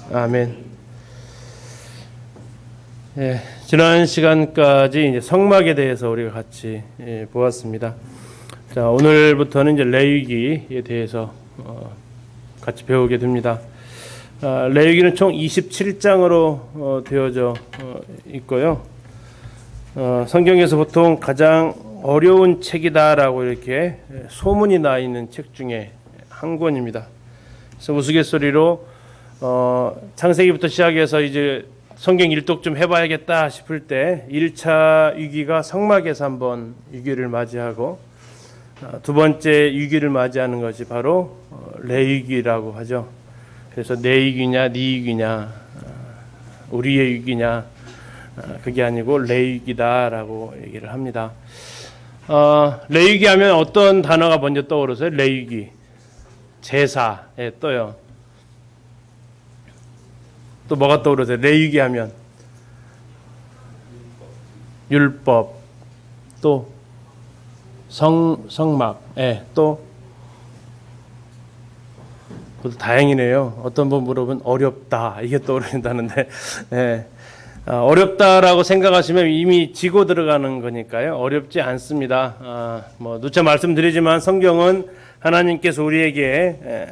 아멘. 예, 지난 시간까지 이제 성막에 대해서 우리가 같이 보았습니다. 자, 오늘부터는 이제 레위기에 대해서 같이 배우게 됩니다. 레위기는 총 27장으로 되어져 있고요. 성경에서 보통 가장 어려운 책이다라고 이렇게 소문이 나 있는 책 중에 한 권입니다. 그래서 우스갯소리로 창세기부터 시작해서 이제 성경 일독 좀 해봐야겠다 싶을 때 1차 위기가 성막에서 한번 위기를 맞이하고 두 번째 위기를 맞이하는 것이 바로 레위기라고 하죠. 그래서 내 위기냐 네 위기냐 우리의 위기냐 그게 아니고 레위기다라고 얘기를 합니다. 레위기 하면 어떤 단어가 먼저 떠오르세요? 레위기, 제사에 떠요. 또 뭐가 떠오르세요? 레위기 하면 율법, 또 성막, 또 다행이네요. 어떤 분 물어보면 어렵다 이게 떠오른다는데 어렵다라고 생각하시면 이미 지고 들어가는 거니까요. 어렵지 않습니다. 누차 말씀드리지만 성경은 하나님께서 우리에게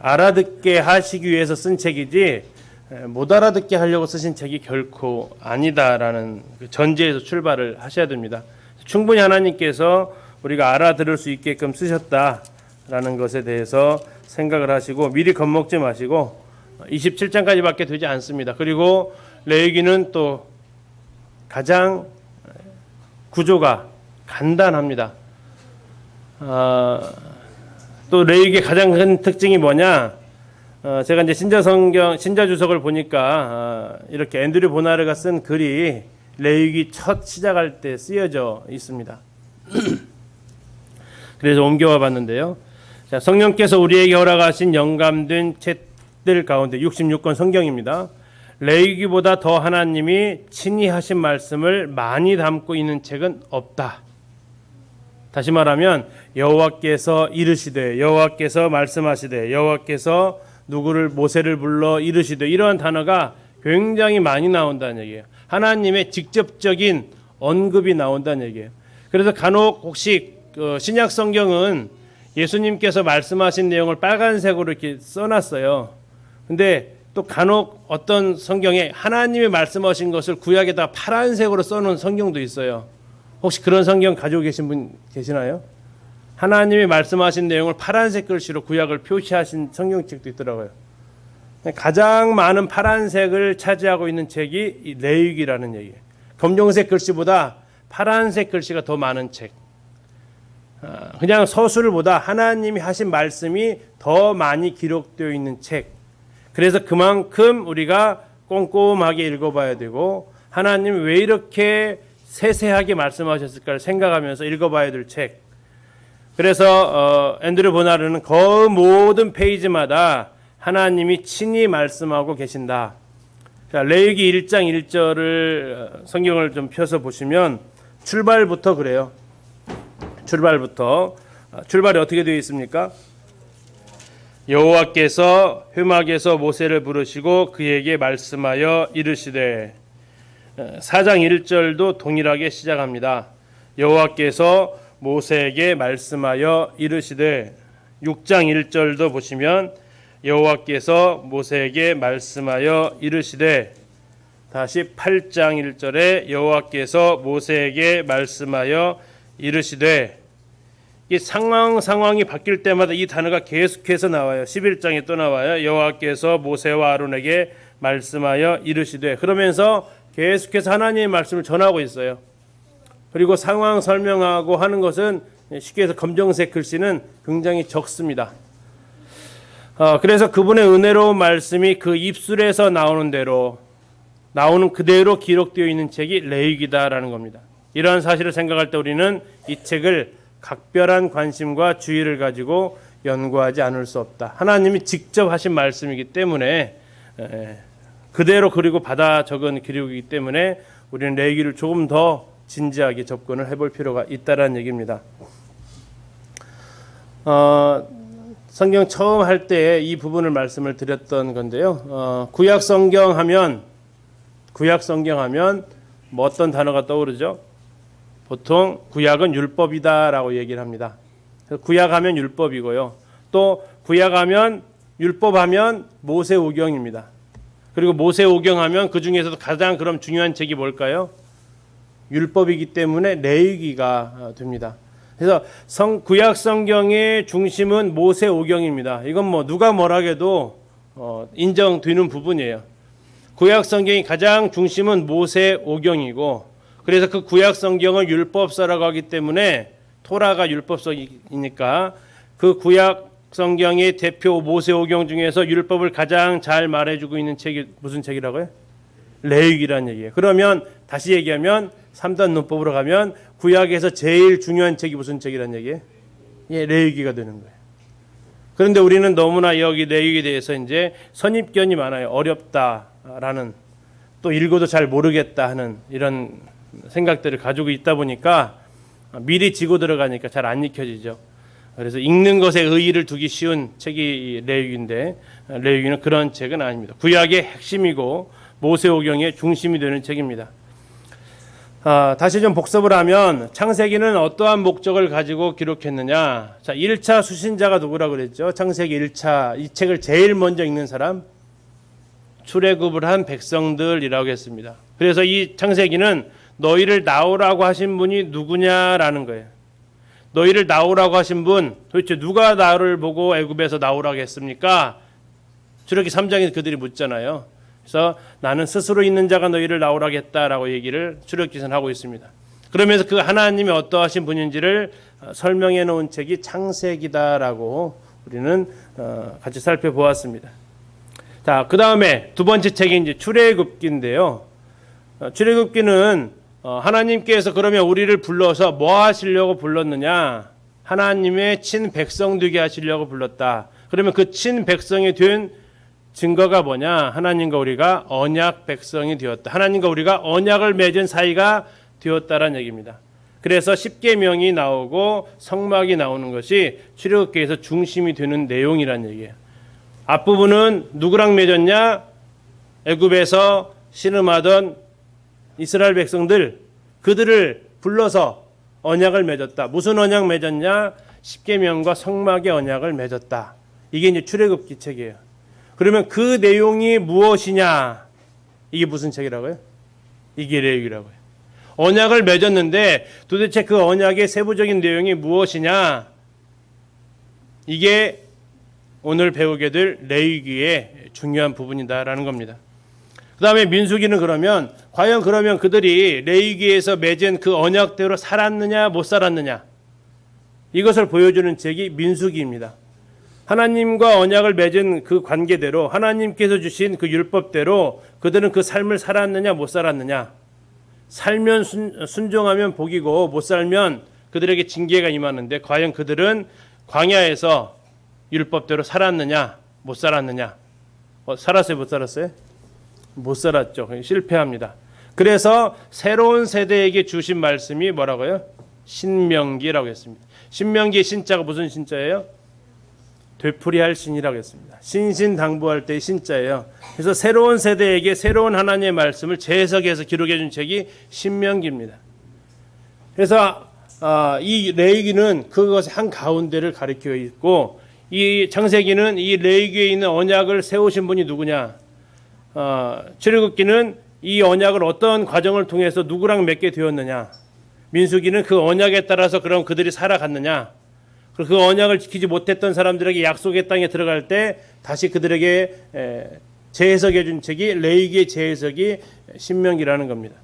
알아듣게 하시기 위해서 쓴 책이지 못 알아듣게 하려고 쓰신 책이 결코 아니다라는 전제에서 출발을 하셔야 됩니다. 충분히 하나님께서 우리가 알아들을 수 있게끔 쓰셨다라는 것에 대해서 생각을 하시고 미리 겁먹지 마시고 27장까지밖에 되지 않습니다. 그리고 레위기는 또 가장 구조가 간단합니다. 또 레위기의 가장 큰 특징이 뭐냐? 제가 이제 신자 주석을 보니까 이렇게 앤드류 보나르가 쓴 글이 레위기 첫 시작할 때 쓰여져 있습니다. 그래서 옮겨와 봤는데요. 자, 성령께서 우리에게 허락하신 영감된 책들 가운데 66권 성경입니다. 레위기보다 더 하나님이 친히 하신 말씀을 많이 담고 있는 책은 없다. 다시 말하면 여호와께서 이르시되, 여호와께서 말씀하시되, 여호와께서 누구를 모세를 불러 이르시되, 이러한 단어가 굉장히 많이 나온다는 얘기예요. 하나님의 직접적인 언급이 나온다는 얘기예요. 그래서 간혹 혹시 신약 성경은 예수님께서 말씀하신 내용을 빨간색으로 이렇게 써놨어요. 근데 또 간혹 어떤 성경에 하나님이 말씀하신 것을 구약에다가 파란색으로 써놓은 성경도 있어요. 혹시 그런 성경 가지고 계신 분 계시나요? 하나님이 말씀하신 내용을 파란색 글씨로 구약을 표시하신 성경책도 있더라고요. 가장 많은 파란색을 차지하고 있는 책이 이 레위기라는 얘기예요. 검정색 글씨보다 파란색 글씨가 더 많은 책. 그냥 서술보다 하나님이 하신 말씀이 더 많이 기록되어 있는 책. 그래서 그만큼 우리가 꼼꼼하게 읽어봐야 되고 하나님이 왜 이렇게 세세하게 말씀하셨을까를 생각하면서 읽어봐야 될 책. 그래서 앤드류 보나르는 그 모든 페이지마다 하나님이 친히 말씀하고 계신다. 자, 레위기 1장 1절을 성경을 좀 펴서 보시면 출발부터 그래요. 출발이 어떻게 되어 있습니까? 여호와께서 회막에서 모세를 부르시고 그에게 말씀하여 이르시되. 4장 1절도 동일하게 시작합니다. 여호와께서 모세에게 말씀하여 이르시되. 6장 1절도 보시면 여호와께서 모세에게 말씀하여 이르시되. 다시 8장 1절에 여호와께서 모세에게 말씀하여 이르시되. 이 상황이 바뀔 때마다 이 단어가 계속해서 나와요. 11장에 또 나와요. 여호와께서 모세와 아론에게 말씀하여 이르시되. 그러면서 계속해서 하나님의 말씀을 전하고 있어요. 그리고 상황 설명하고 하는 것은 쉽게 해서 검정색 글씨는 굉장히 적습니다. 그래서 그분의 은혜로운 말씀이 그 입술에서 나오는 그대로 기록되어 있는 책이 레위기다라는 겁니다. 이러한 사실을 생각할 때 우리는 이 책을 각별한 관심과 주의를 가지고 연구하지 않을 수 없다. 하나님이 직접 하신 말씀이기 때문에 그대로 그리고 받아 적은 기록이기 때문에 우리는 레위기를 조금 더 진지하게 접근을 해볼 필요가 있다라는 얘기입니다. 성경 처음 할 때 이 부분을 말씀을 드렸던 건데요. 구약 성경 하면 뭐 어떤 단어가 떠오르죠? 보통 구약은 율법이다라고 얘기를 합니다. 구약하면 율법이고요. 또 구약하면 율법하면 모세오경입니다. 그리고 모세오경하면 그 중에서도 가장 그럼 중요한 책이 뭘까요? 율법이기 때문에 레위기가 됩니다. 그래서 구약 성경의 중심은 모세오경입니다. 이건 뭐 누가 뭐라 해도 인정되는 부분이에요. 구약 성경이 가장 중심은 모세오경이고, 그래서 그 구약 성경을 율법서라고 하기 때문에 토라가 율법서이니까 그 구약 성경의 대표 모세오경 중에서 율법을 가장 잘 말해주고 있는 책이 무슨 책이라고요? 레위기라는 얘기예요. 그러면 다시 얘기하면 3단 논법으로 가면 구약에서 제일 중요한 책이 무슨 책이라는 얘기예요? 예, 레위기가 되는 거예요. 그런데 우리는 너무나 여기 레위기에 대해서 이제 선입견이 많아요. 어렵다라는, 또 읽어도 잘 모르겠다 하는 이런 생각들을 가지고 있다 보니까 미리 지고 들어가니까 잘 안 익혀지죠. 그래서 읽는 것에 의의를 두기 쉬운 책이 레위기인데, 레위기는 그런 책은 아닙니다. 구약의 핵심이고 모세오경의 중심이 되는 책입니다. 다시 좀 복습을 하면 창세기는 어떠한 목적을 가지고 기록했느냐. 자, 1차 수신자가 누구라고 그랬죠? 창세기 1차, 이 책을 제일 먼저 읽는 사람, 출애굽을 한 백성들이라고 했습니다. 그래서 이 창세기는 너희를 나오라고 하신 분이 누구냐라는 거예요. 너희를 나오라고 하신 분, 도대체 누가 나를 보고 애굽에서 나오라고 했습니까? 출애굽기 3장에 그들이 묻잖아요. 그래서 나는 스스로 있는 자가 너희를 나오라고 했다라고 얘기를 출애굽기에서는 하고 있습니다. 그러면서 그 하나님이 어떠하신 분인지를 설명해 놓은 책이 창세기다라고 우리는 같이 살펴보았습니다. 자, 그 다음에 두 번째 책이 이제 출애굽기인데요. 출애굽기는 하나님께서 그러면 우리를 불러서 뭐 하시려고 불렀느냐? 하나님의 친백성 되게 하시려고 불렀다. 그러면 그 친백성이 된 증거가 뭐냐? 하나님과 우리가 언약 백성이 되었다. 하나님과 우리가 언약을 맺은 사이가 되었다라는 얘기입니다. 그래서 십계명이 나오고 성막이 나오는 것이 출애굽기에서 중심이 되는 내용이라는 얘기예요. 앞부분은 누구랑 맺었냐? 애굽에서 신음하던 이스라엘 백성들, 그들을 불러서 언약을 맺었다. 무슨 언약 맺었냐? 십계명과 성막의 언약을 맺었다. 이게 이제 출애굽기 책이에요. 그러면 그 내용이 무엇이냐? 이게 무슨 책이라고요? 이게 레위기라고요. 언약을 맺었는데 도대체 그 언약의 세부적인 내용이 무엇이냐? 이게 오늘 배우게 될 레위기의 중요한 부분이다라는 겁니다. 그 다음에 민수기는 과연 그러면 그들이 레위기에서 맺은 그 언약대로 살았느냐 못 살았느냐, 이것을 보여주는 책이 민수기입니다. 하나님과 언약을 맺은 그 관계대로, 하나님께서 주신 그 율법대로 그들은 그 삶을 살았느냐 못 살았느냐. 살면 순종하면 복이고 못 살면 그들에게 징계가 임하는데, 과연 그들은 광야에서 율법대로 살았느냐 못 살았느냐. 살았어요 못 살았어요? 못 살았죠. 실패합니다. 그래서 새로운 세대에게 주신 말씀이 뭐라고요? 신명기라고 했습니다. 신명기의 신자가 무슨 신자예요? 되풀이할 신이라고 했습니다. 신신당부할 때의 신자예요. 그래서 새로운 세대에게 새로운 하나님의 말씀을 재해석해서 기록해 준 책이 신명기입니다. 그래서 이 레위기는 그것의 한 가운데를 가리켜 있고, 이 창세기는 이 레위기에 있는 언약을 세우신 분이 누구냐? 출애굽기는 이 언약을 어떤 과정을 통해서 누구랑 맺게 되었느냐? 민수기는 그 언약에 따라서 그럼 그들이 살아갔느냐? 그 언약을 지키지 못했던 사람들에게 약속의 땅에 들어갈 때 다시 그들에게 재해석해 준 책이 레위기의 재해석이 신명기라는 겁니다.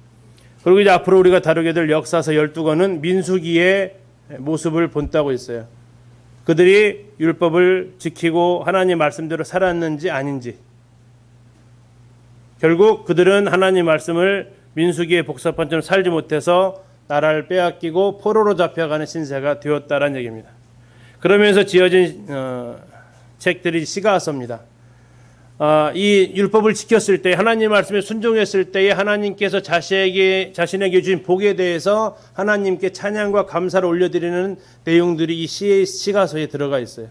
그리고 이제 앞으로 우리가 다루게 될 역사서 12권은 민수기의 모습을 본다고 했어요. 그들이 율법을 지키고 하나님 말씀대로 살았는지 아닌지. 결국 그들은 하나님 말씀을 민수기의 복사판처럼 살지 못해서 나라를 빼앗기고 포로로 잡혀가는 신세가 되었다라는 얘기입니다. 그러면서 지어진 책들이 시가서입니다. 이 율법을 지켰을 때, 하나님 말씀에 순종했을 때에 하나님께서 자신에게 주신 복에 대해서 하나님께 찬양과 감사를 올려드리는 내용들이 이 시가서에 들어가 있어요.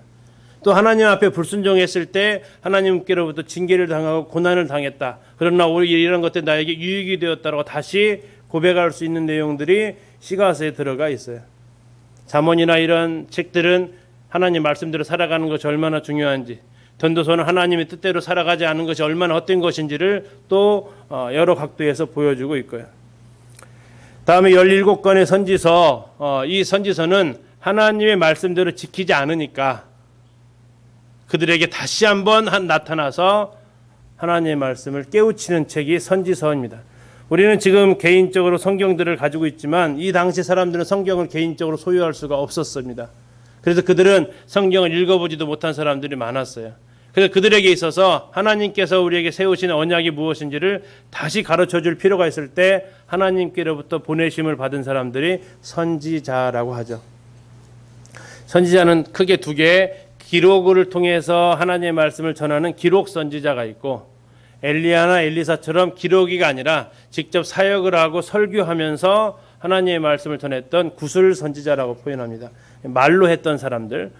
또 하나님 앞에 불순종했을 때 하나님께로부터 징계를 당하고 고난을 당했다. 그러나 오히려 이런 것들 나에게 유익이 되었다라고 다시 고백할 수 있는 내용들이 시가서에 들어가 있어요. 잠언이나 이런 책들은 하나님 말씀대로 살아가는 것이 얼마나 중요한지, 전도서는 하나님의 뜻대로 살아가지 않은 것이 얼마나 헛된 것인지를 또 여러 각도에서 보여주고 있고요. 다음에 17권의 선지서, 이 선지서는 하나님의 말씀대로 지키지 않으니까 그들에게 다시 한번 나타나서 하나님의 말씀을 깨우치는 책이 선지서입니다. 우리는 지금 개인적으로 성경들을 가지고 있지만 이 당시 사람들은 성경을 개인적으로 소유할 수가 없었습니다. 그래서 그들은 성경을 읽어보지도 못한 사람들이 많았어요. 그래서 그들에게 있어서 하나님께서 우리에게 세우신 언약이 무엇인지를 다시 가르쳐줄 필요가 있을 때 하나님께로부터 보내심을 받은 사람들이 선지자라고 하죠. 선지자는 크게 두 개, 기록을 통해서 하나님의 말씀을 전하는 기록 선지자가 있고, 엘리야나 엘리사처럼 기록이가 아니라 직접 사역을 하고 설교하면서 하나님의 말씀을 전했던 구술 선지자라고 표현합니다. 말로 했던 사람들,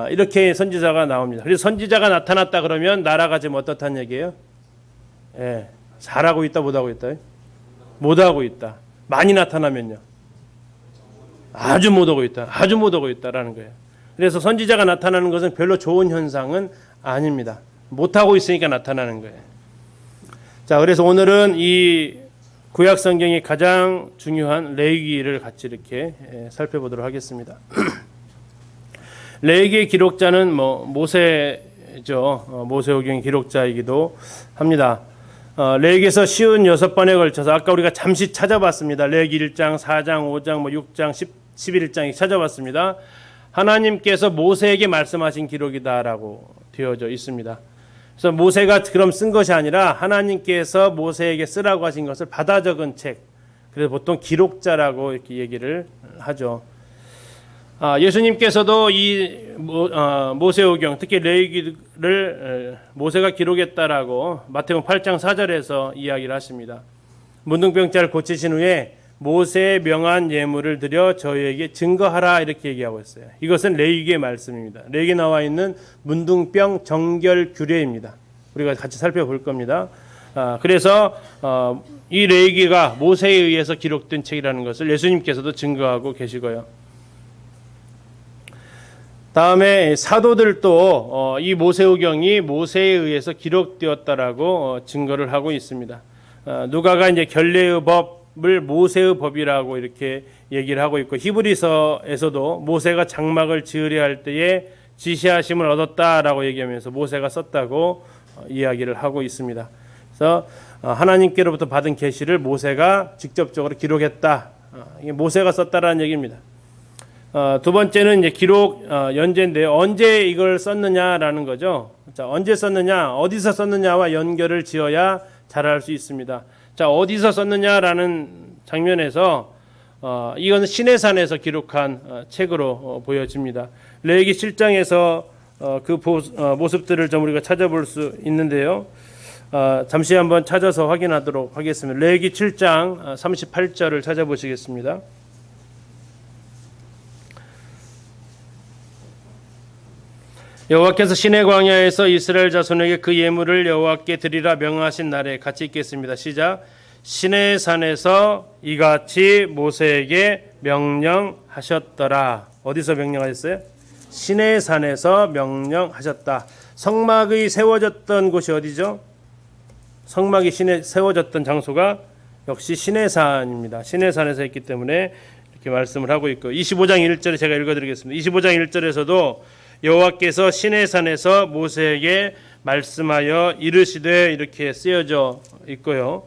이렇게 선지자가 나옵니다. 그래서 선지자가 나타났다 그러면 나라가 지금 어떻다는 얘기예요? 예, 잘하고 있다, 못하고 있다? 못하고 있다. 많이 나타나면요? 아주 못하고 있다. 아주 못하고 있다라는 거예요. 그래서 선지자가 나타나는 것은 별로 좋은 현상은 아닙니다. 못하고 있으니까 나타나는 거예요. 자, 그래서 오늘은 이 구약 성경이 가장 중요한 레위기를 같이 이렇게 살펴보도록 하겠습니다. 레위기의 기록자는 모세죠. 모세오경의 기록자이기도 합니다. 레위기에서 56번에 걸쳐서 아까 우리가 잠시 찾아봤습니다. 레위기 1장, 4장, 5장, 6장, 11장 찾아봤습니다. 하나님께서 모세에게 말씀하신 기록이다라고 되어져 있습니다. 그래서 모세가 그럼 쓴 것이 아니라 하나님께서 모세에게 쓰라고 하신 것을 받아 적은 책. 그래서 보통 기록자라고 이렇게 얘기를 하죠. 예수님께서도 이 모세오경, 특히 레위기를 모세가 기록했다라고 마태복음 8장 4절에서 이야기를 하십니다. 문둥병자를 고치신 후에 모세의 명한 예물을 드려 저희에게 증거하라 이렇게 얘기하고 있어요. 이것은 레위기의 말씀입니다. 레위기에 나와 있는 문둥병 정결 규례입니다. 우리가 같이 살펴볼 겁니다. 그래서 이 레위기가 모세에 의해서 기록된 책이라는 것을 예수님께서도 증거하고 계시고요. 다음에 사도들도 이 모세오경이 모세에 의해서 기록되었다라고 증거를 하고 있습니다. 누가가 이제 결례의 법을 모세의 법이라고 이렇게 얘기를 하고 있고, 히브리서에서도 모세가 장막을 지으려 할 때에 지시하심을 얻었다라고 얘기하면서 모세가 썼다고 이야기를 하고 있습니다. 그래서 하나님께로부터 받은 계시를 모세가 직접적으로 기록했다. 이게 모세가 썼다라는 얘기입니다. 두 번째는 이제 기록 연재인데요. 언제 이걸 썼느냐라는 거죠. 자, 언제 썼느냐, 어디서 썼느냐와 연결을 지어야 잘 알 수 있습니다. 자, 어디서 썼느냐라는 장면에서 이건 시내산에서 기록한 책으로 보여집니다. 레위기 7장에서 그 모습들을 좀 우리가 찾아볼 수 있는데요. 잠시 한번 찾아서 확인하도록 하겠습니다. 레위기 7장 38절을 찾아보시겠습니다. 여호와께서 시내 광야에서 이스라엘 자손에게 그 예물을 여호와께 드리라 명하신 날에, 같이 읽겠습니다. 시작. 시내 산에서 이같이 모세에게 명령하셨더라. 어디서 명령하셨어요? 시내 산에서 명령하셨다. 성막이 세워졌던 곳이 어디죠? 성막이 세워졌던 장소가 역시 시내산입니다. 시내산에서 했기 때문에 이렇게 말씀을 하고 있고, 25장 1절에 제가 읽어드리겠습니다. 25장 1절에서도 여호와께서 시내산에서 모세에게 말씀하여 이르시되 이렇게 쓰여져 있고요.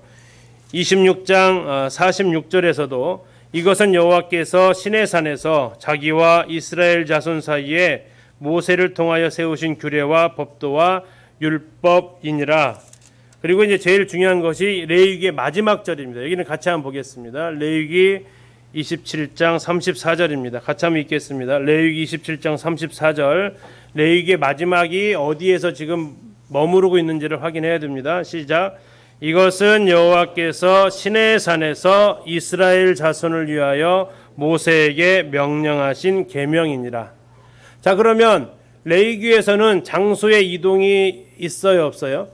26장 46절에서도 이것은 여호와께서 시내산에서 자기와 이스라엘 자손 사이에 모세를 통하여 세우신 규례와 법도와 율법이니라. 그리고 이제 제일 중요한 것이 레위기의 마지막 절입니다. 여기는 같이 한번 보겠습니다. 레위기 27장 34절입니다. 같이 한번 읽겠습니다. 레위기 27장 34절. 레위기의 마지막이 어디에서 지금 머무르고 있는지를 확인해야 됩니다. 시작. 이것은 여호와께서 시내산에서 이스라엘 자손을 위하여 모세에게 명령하신 계명이니라. 자, 그러면 레위기에서는 장소의 이동이 있어요, 없어요?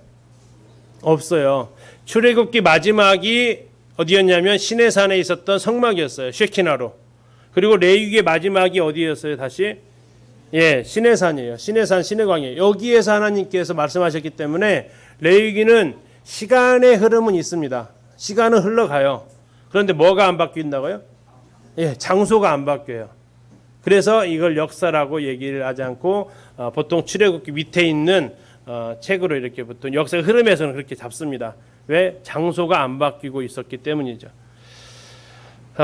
없어요. 출애굽기 마지막이 어디였냐면 시내산에 있었던 성막이었어요. 쉐키나로. 그리고 레위기의 마지막이 어디였어요? 다시 시내산이에요. 시내산, 시내광이에요. 여기에서 하나님께서 말씀하셨기 때문에 레위기는 시간의 흐름은 있습니다. 시간은 흘러가요. 그런데 뭐가 안 바뀐다고요? 장소가 안 바뀌어요. 그래서 이걸 역사라고 얘기를 하지 않고 보통 출애굽기 밑에 있는 책으로 이렇게 보통 역사 흐름에서는 그렇게 잡습니다. 왜? 장소가 안 바뀌고 있었기 때문이죠.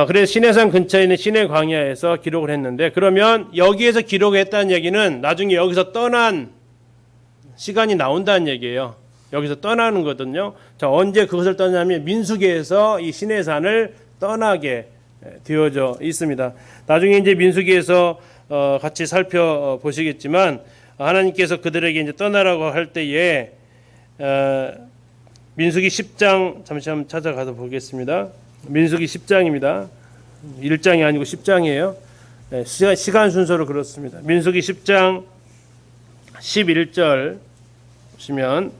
그래서 시내산 근처에 있는 시내 광야에서 기록을 했는데, 그러면 여기에서 기록했다는 얘기는 나중에 여기서 떠난 시간이 나온다는 얘기예요. 여기서 떠나는 거거든요. 자, 언제 그것을 떠나냐면 민수기에서 이 시내산을 떠나게 되어져 있습니다. 나중에 이제 민수기에서 같이 살펴보시겠지만 하나님께서 그들에게 이제 떠나라고 할 때에 민수기 10장 잠시만 찾아가서 보겠습니다. 민수기 10장입니다. 1장이 아니고 10장이에요. 시간 순서로 그렇습니다. 민수기 10장 11절 보시면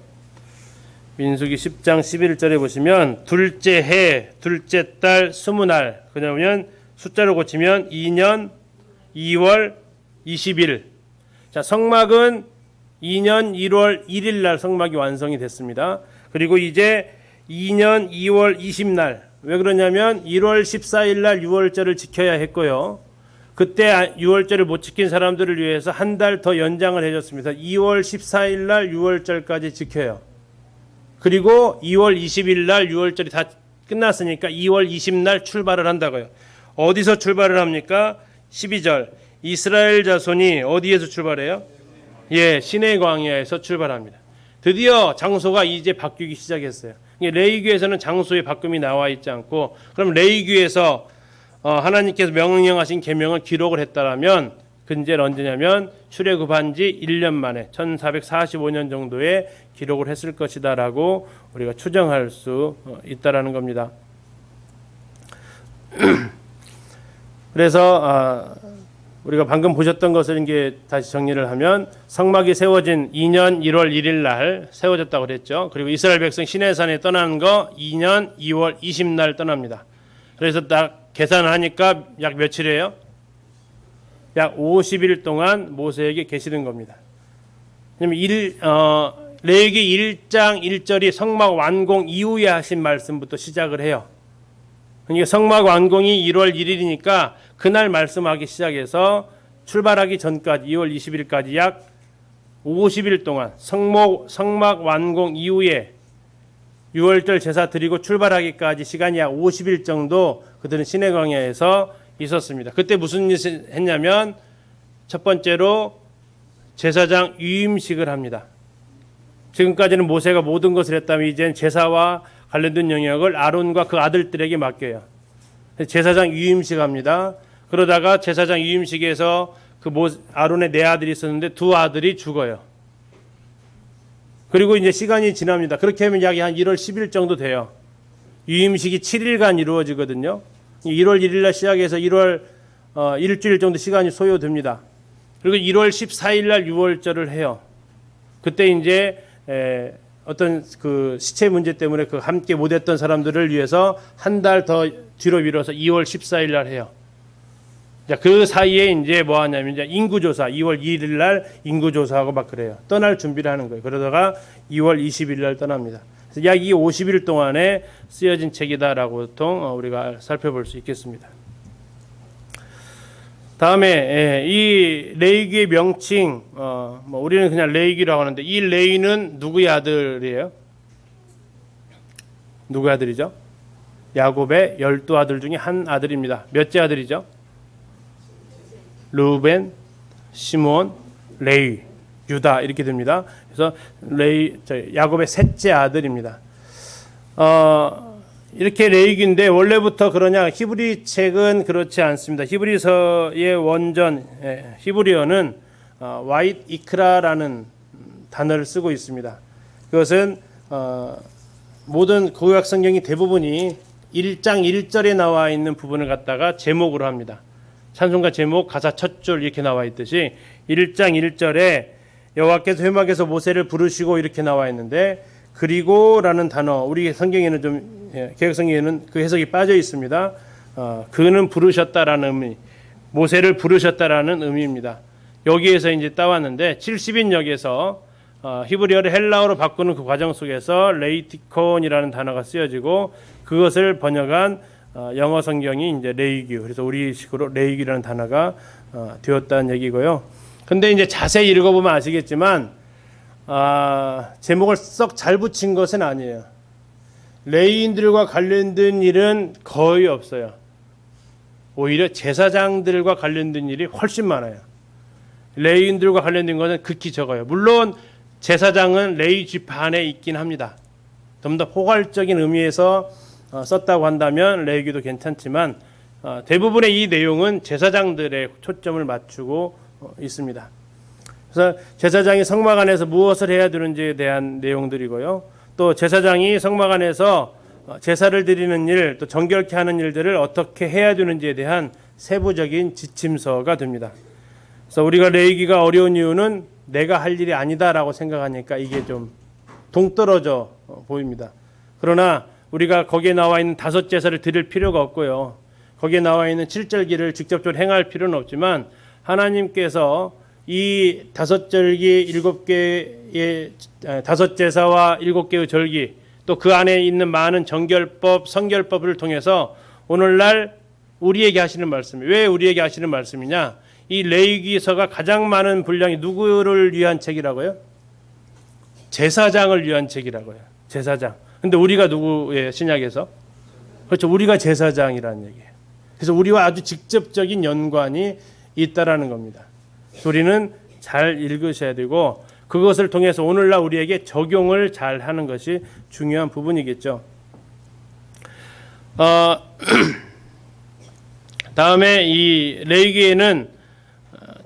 민수기 10장 11절에 보시면 둘째 해 둘째 달 20날, 그러면 숫자로 고치면 2년 2월 20일. 자, 성막은 2년 1월 1일 날 성막이 완성이 됐습니다. 그리고 이제 2년 2월 20날, 왜 그러냐면 1월 14일 날 6월절을 지켜야 했고요. 그때 6월절을 못 지킨 사람들을 위해서 한 달 더 연장을 해줬습니다. 2월 14일 날 6월절까지 지켜요. 그리고 2월 20일 날 6월절이 다 끝났으니까 2월 20날 출발을 한다고요. 어디서 출발을 합니까? 12절. 이스라엘 자손이 어디에서 출발해요? 시내 광야에서 출발합니다. 드디어 장소가 이제 바뀌기 시작했어요. 레위기에서는 장소의 바꿈이 나와 있지 않고, 그럼 레위기에서 하나님께서 명령하신 계명을 기록을 했다라면 근절 언제냐면 출애굽한 지 1년 만에 1445년 정도에 기록을 했을 것이다라고 우리가 추정할 수 있다라는 겁니다. 그래서 우리가 방금 보셨던 것을 이제 다시 정리를 하면 성막이 세워진 2년 1월 1일 날 세워졌다고 그랬죠. 그리고 이스라엘 백성 시내산에 떠나는 거 2년 2월 20날 떠납니다. 그래서 딱 계산하니까 약 며칠이에요? 약 50일 동안 모세에게 계시는 겁니다. 레위기 1장 1절이 성막 완공 이후에 하신 말씀부터 시작을 해요. 그러니까 성막 완공이 1월 1일이니까 그날 말씀하기 시작해서 출발하기 전까지 2월 20일까지 약 50일 동안 성막 완공 이후에 6월절 제사 드리고 출발하기까지 시간이 약 50일 정도 그들은 시내 광야에서 있었습니다. 그때 무슨 일을 했냐면 첫 번째로 제사장 유임식을 합니다. 지금까지는 모세가 모든 것을 했다면 이제는 제사와 관련된 영역을 아론과 그 아들들에게 맡겨요. 제사장 유임식 합니다. 그러다가 제사장 유임식에서 아론의 네 아들이 있었는데 두 아들이 죽어요. 그리고 이제 시간이 지납니다. 그렇게 하면 약 한 1월 10일 정도 돼요. 유임식이 7일간 이루어지거든요. 1월 1일 날 시작해서 1월 일주일 정도 시간이 소요됩니다. 그리고 1월 14일 날 6월절을 해요. 그때 이제 어떤 그 시체 문제 때문에 그 함께 못했던 사람들을 위해서 한 달 더 뒤로 미뤄서 2월 14일 날 해요. 자, 그 사이에 이제 뭐 하냐면 이제 인구조사, 2월 2일 날 인구조사하고 막 그래요. 떠날 준비를 하는 거예요. 그러다가 2월 20일 날 떠납니다. 그래서 약 이 50일 동안에 쓰여진 책이다라고 보통 우리가 살펴볼 수 있겠습니다. 다음에 이 레위기의 명칭, 우리는 그냥 레위기라고 하는데 이 레위는 누구의 아들이에요? 누구의 아들이죠? 야곱의 12아들 중에 한 아들입니다. 몇째 아들이죠? 르우벤, 시므온, 레위, 유다 이렇게 됩니다. 그래서 야곱의 셋째 아들입니다. 이렇게 레위기인데 원래부터 그러냐? 히브리 책은 그렇지 않습니다. 히브리서의 원전 히브리어는 와잇 이크라라는 단어를 쓰고 있습니다. 그것은 모든 구약 성경이 대부분이 1장 1절에 나와 있는 부분을 갖다가 제목으로 합니다. 찬송가 제목 가사 첫 줄 이렇게 나와 있듯이 1장 1절에 여호와께서 회막에서 모세를 부르시고 이렇게 나와 있는데 그리고라는 단어 우리 성경에는 좀 개역 성경에는 그 해석이 빠져 있습니다. 그는 부르셨다라는 의미, 모세를 부르셨다라는 의미입니다. 여기에서 이제 따왔는데 70인역에서 히브리어를 헬라어로 바꾸는 그 과정 속에서 레이티콘이라는 단어가 쓰여지고 그것을 번역한 영어 성경이 이제 레이규, 그래서 우리식으로 레이규라는 단어가 되었다는 얘기고요. 근데 이제 자세히 읽어보면 아시겠지만 제목을 썩 잘 붙인 것은 아니에요. 레위인들과 관련된 일은 거의 없어요. 오히려 제사장들과 관련된 일이 훨씬 많아요. 레위인들과 관련된 것은 극히 적어요. 물론 제사장은 레위 지파에 있긴 합니다. 좀 더 포괄적인 의미에서 썼다고 한다면 레위기도 괜찮지만 대부분의 이 내용은 제사장들의 초점을 맞추고 있습니다. 그래서 제사장이 성막 안에서 무엇을 해야 되는지에 대한 내용들이고요. 또 제사장이 성막 안에서 제사를 드리는 일, 또 정결케 하는 일들을 어떻게 해야 되는지에 대한 세부적인 지침서가 됩니다. 그래서 우리가 레위기가 어려운 이유는 내가 할 일이 아니다라고 생각하니까 이게 좀 동떨어져 보입니다. 그러나 우리가 거기에 나와 있는 5제사를 드릴 필요가 없고요. 거기에 나와 있는 7절기를 직접적으로 행할 필요는 없지만 하나님께서 이 5절기 7개의 5제사와 7개의 절기 또 그 안에 있는 많은 정결법, 성결법을 통해서 오늘날 우리에게 하시는 말씀이 왜 우리에게 하시는 말씀이냐? 이 레위기서가 가장 많은 분량이 누구를 위한 책이라고요? 제사장을 위한 책이라고요. 제사장. 근데 우리가 누구예요? 신약에서? 그렇죠. 우리가 제사장이라는 얘기예요. 그래서 우리와 아주 직접적인 연관이 있다라는 겁니다. 우리는 잘 읽으셔야 되고 그것을 통해서 오늘날 우리에게 적용을 잘 하는 것이 중요한 부분이겠죠. 다음에 이 레위기에는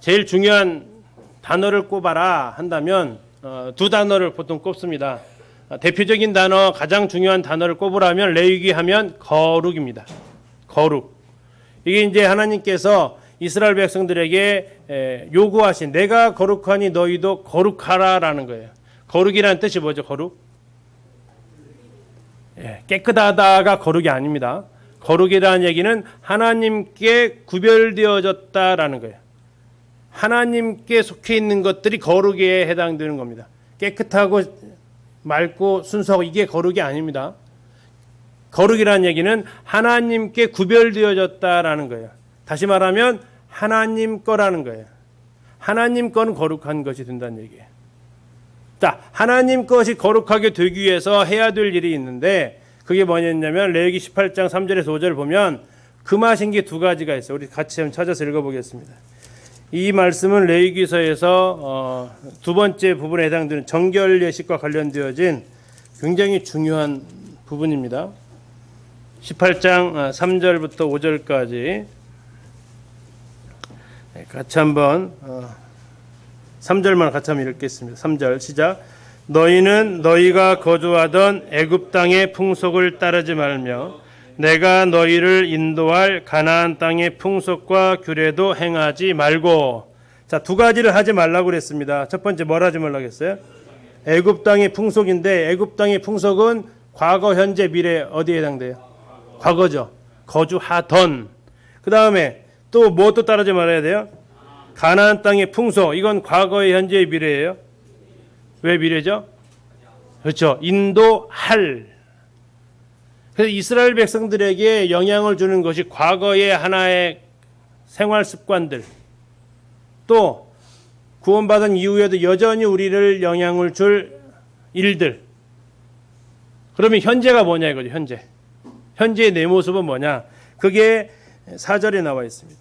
제일 중요한 단어를 꼽아라 한다면 두 단어를 보통 꼽습니다. 대표적인 단어, 가장 중요한 단어를 꼽으라면 레위기 하면 거룩입니다. 거룩. 이게 이제 하나님께서 이스라엘 백성들에게 요구하신 내가 거룩하니 너희도 거룩하라라는 거예요. 거룩이라는 뜻이 뭐죠? 거룩? 깨끗하다가 거룩이 아닙니다. 거룩이라는 얘기는 하나님께 구별되어졌다라는 거예요. 하나님께 속해 있는 것들이 거룩에 해당되는 겁니다. 깨끗하고 맑고 순수하고 이게 거룩이 아닙니다. 거룩이라는 얘기는 하나님께 구별되어졌다라는 거예요. 다시 말하면 하나님 거라는 거예요. 하나님 거는 거룩한 것이 된다는 얘기예요. 자, 하나님 것이 거룩하게 되기 위해서 해야 될 일이 있는데 그게 뭐냐면 레위기 18장 3절에서 5절을 보면 금하신 게 두 가지가 있어요. 우리 같이 한번 찾아서 읽어보겠습니다. 이 말씀은 레위기서에서 두 번째 부분에 해당되는 정결 예식과 관련되어진 굉장히 중요한 부분입니다. 18장 3절부터 5절까지 같이 한번 3절만 같이 한번 읽겠습니다. 3절 시작. 너희는 너희가 거주하던 애굽 땅의 풍속을 따르지 말며 내가 너희를 인도할 가나안 땅의 풍속과 규례도 행하지 말고. 자, 두 가지를 하지 말라고 그랬습니다. 첫 번째 뭘 하지 말라고 했어요? 애굽 땅의 풍속인데 애굽 땅의 풍속은 과거, 현재, 미래 어디에 해당돼요? 과거죠. 거주하던. 그 다음에 또 뭐 또 따르지 말아야 돼요? 가나안 땅의 풍속. 이건 과거의, 현재의, 미래예요. 왜 미래죠? 그렇죠. 인도할. 그래서 이스라엘 백성들에게 영향을 주는 것이 과거의 하나의 생활 습관들, 또 구원받은 이후에도 여전히 우리를 영향을 줄 일들. 그러면 현재가 뭐냐 이거죠. 현재의 내 모습은 뭐냐. 그게 4절에 나와 있습니다.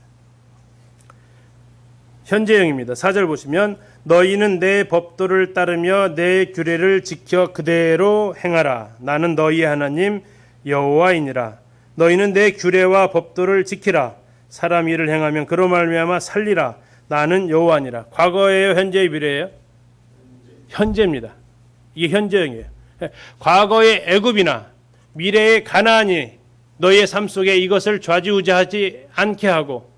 현재형입니다. 4절 보시면 너희는 내 법도를 따르며 내 규례를 지켜 그대로 행하라. 나는 너희의 하나님 여호와이니라. 너희는 내 규례와 법도를 지키라. 사람 일을 행하면 그로 말미암아 살리라. 나는 여호와니라. 과거예요, 현재의 미래예요? 현재입니다. 이게 현재형이에요. 과거의 애굽이나 미래의 가나안이 너희의 삶 속에 이것을 좌지우지하지 않게 하고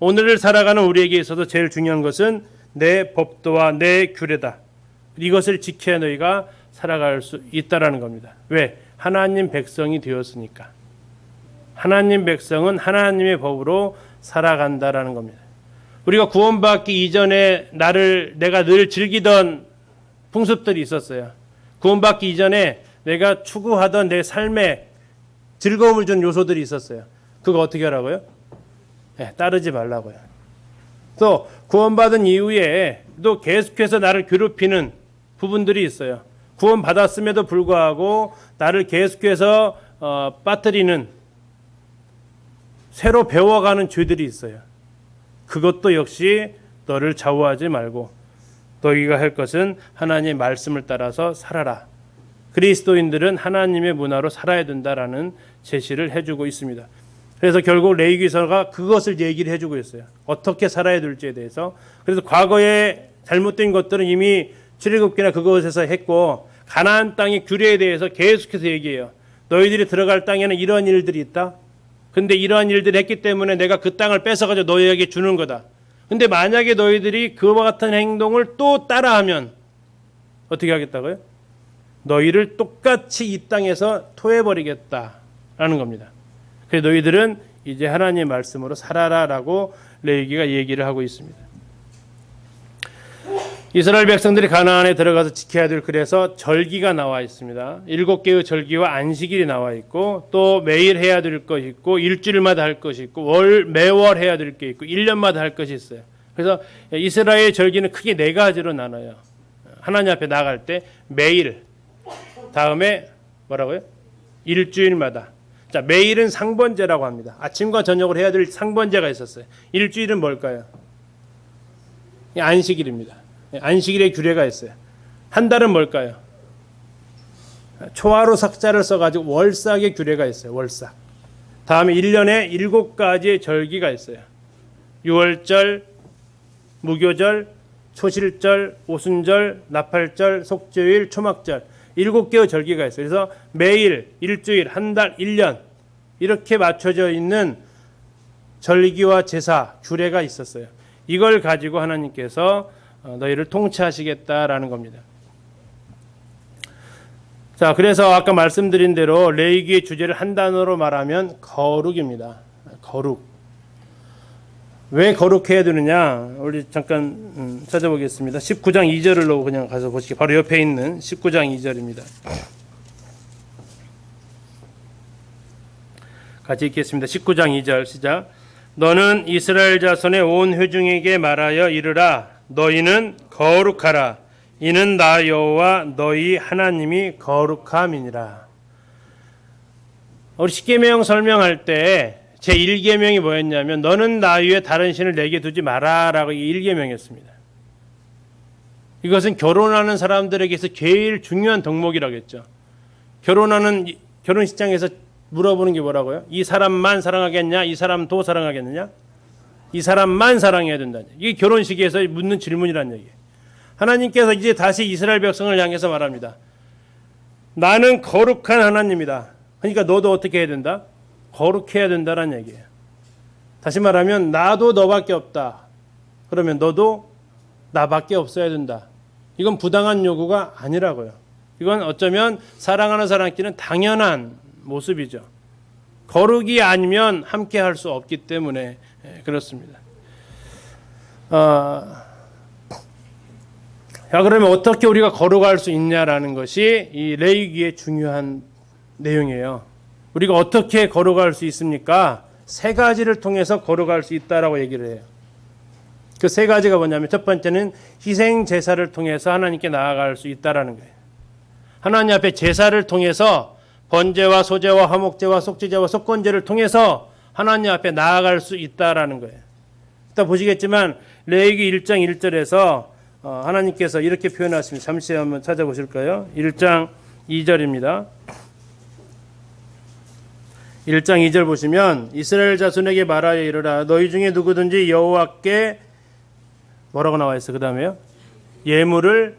오늘을 살아가는 우리에게 있어서 제일 중요한 것은 내 법도와 내 규례다. 이것을 지켜야 너희가 살아갈 수 있다라는 겁니다. 왜? 하나님 백성이 되었으니까. 하나님 백성은 하나님의 법으로 살아간다라는 겁니다. 우리가 구원받기 이전에 내가 늘 즐기던 풍습들이 있었어요. 구원받기 이전에 내가 추구하던 내 삶에 즐거움을 준 요소들이 있었어요. 그거 어떻게 하라고요? 네, 따르지 말라고요. 또 구원받은 이후에 또 계속해서 나를 괴롭히는 부분들이 있어요. 구원받았음에도 불구하고 나를 계속해서 빠뜨리는 새로 배워가는 죄들이 있어요. 그것도 역시 너를 좌우하지 말고 너희가 할 것은 하나님의 말씀을 따라서 살아라. 그리스도인들은 하나님의 문화로 살아야 된다라는 제시를 해주고 있습니다. 그래서 결국 레위기서가 그것을 얘기를 해주고 있어요. 어떻게 살아야 될지에 대해서. 그래서 과거에 잘못된 것들은 이미 출애굽기나 그것에서 했고 가나안 땅의 규례에 대해서 계속해서 얘기해요. 너희들이 들어갈 땅에는 이런 일들이 있다. 근데 이러한 일들을 했기 때문에 내가 그 땅을 뺏어가지고 너희에게 주는 거다. 근데 만약에 너희들이 그와 같은 행동을 또 따라하면 어떻게 하겠다고요? 너희를 똑같이 이 땅에서 토해버리겠다라는 겁니다. 그래서 너희들은 이제 하나님의 말씀으로 살아라라고 레위기가 얘기를 하고 있습니다. 이스라엘 백성들이 가나안에 들어가서 지켜야 될 그래서 절기가 나와 있습니다. 7개의 절기와 안식일이 나와 있고 또 매일 해야 될 것이 있고 일주일마다 할 것이 있고 매월 해야 될 게 있고 1년마다 할 것이 있어요. 그래서 이스라엘 절기는 크게 4가지로 나눠요. 하나님 앞에 나갈 때 매일, 다음에 뭐라고요? 일주일마다. 자, 매일은 상번제라고 합니다. 아침과 저녁으로 해야 될 상번제가 있었어요. 일주일은 뭘까요? 안식일입니다. 안식일의 규례가 있어요. 한 달은 뭘까요? 초하루 삭자를 써가지고 월삭의 규례가 있어요. 월삭. 다음에 1년에 7가지의 절기가 있어요. 유월절, 무교절, 초실절, 오순절, 나팔절, 속죄일, 초막절. 7개의 절기가 있어요. 그래서 매일, 일주일, 한 달, 1년 이렇게 맞춰져 있는 절기와 제사, 규례가 있었어요. 이걸 가지고 하나님께서 너희를 통치하시겠다라는 겁니다. 자, 그래서 아까 말씀드린 대로 레위기의 주제를 한 단어로 말하면 거룩입니다. 거룩. 왜 거룩해야 되느냐? 우리 잠깐 찾아보겠습니다. 19장 2절로 그냥 가서 보시기. 바로 옆에 있는 19장 2절입니다. 같이 읽겠습니다. 19장 2절 시작. 너는 이스라엘 자손의 온 회중에게 말하여 이르라. 너희는 거룩하라. 이는 나 여호와 너희 하나님이 거룩함이니라. 우리 십계명 설명할 때 제1계명이 뭐였냐면 너는 나 위에 다른 신을 내게 두지 마라라고 1계명이었습니다. 이것은 결혼하는 사람들에게서 제일 중요한 덕목이라고 했죠. 결혼식장에서 물어보는 게 뭐라고요? 이 사람만 사랑하겠냐? 이 사람도 사랑하겠느냐? 이 사람만 사랑해야 된다는 얘기예요. 이게 결혼식에서 묻는 질문이라는 얘기예요. 하나님께서 이제 다시 이스라엘 백성을 향해서 말합니다. 나는 거룩한 하나님이다. 그러니까 너도 어떻게 해야 된다? 거룩해야 된다는 얘기예요. 다시 말하면 나도 너밖에 없다. 그러면 너도 나밖에 없어야 된다. 이건 부당한 요구가 아니라고요. 이건 어쩌면 사랑하는 사람끼리는 당연한 모습이죠. 거룩이 아니면 함께 할 수 없기 때문에 그렇습니다. 그러면 어떻게 우리가 거룩할 수 있냐라는 것이 이 레위기의 중요한 내용이에요. 우리가 어떻게 거룩할 수 있습니까? 3가지를 통해서 거룩할 수 있다라고 얘기를 해요. 그 3가지가 뭐냐면 첫 번째는 희생 제사를 통해서 하나님께 나아갈 수 있다라는 거예요. 하나님 앞에 제사를 통해서 번제와 소제와 화목제와 속죄제와 속건제를 통해서 하나님 앞에 나아갈 수 있다라는 거예요. 이따 보시겠지만 레위기 1장 1절에서 하나님께서 이렇게 표현하십니다. 잠시 한번 찾아보실까요? 1장 2절입니다. 1장 2절 보시면 이스라엘 자손에게 말하여 이르라. 너희 중에 누구든지 여호와께 뭐라고 나와 있어요? 그 다음에요. 예물을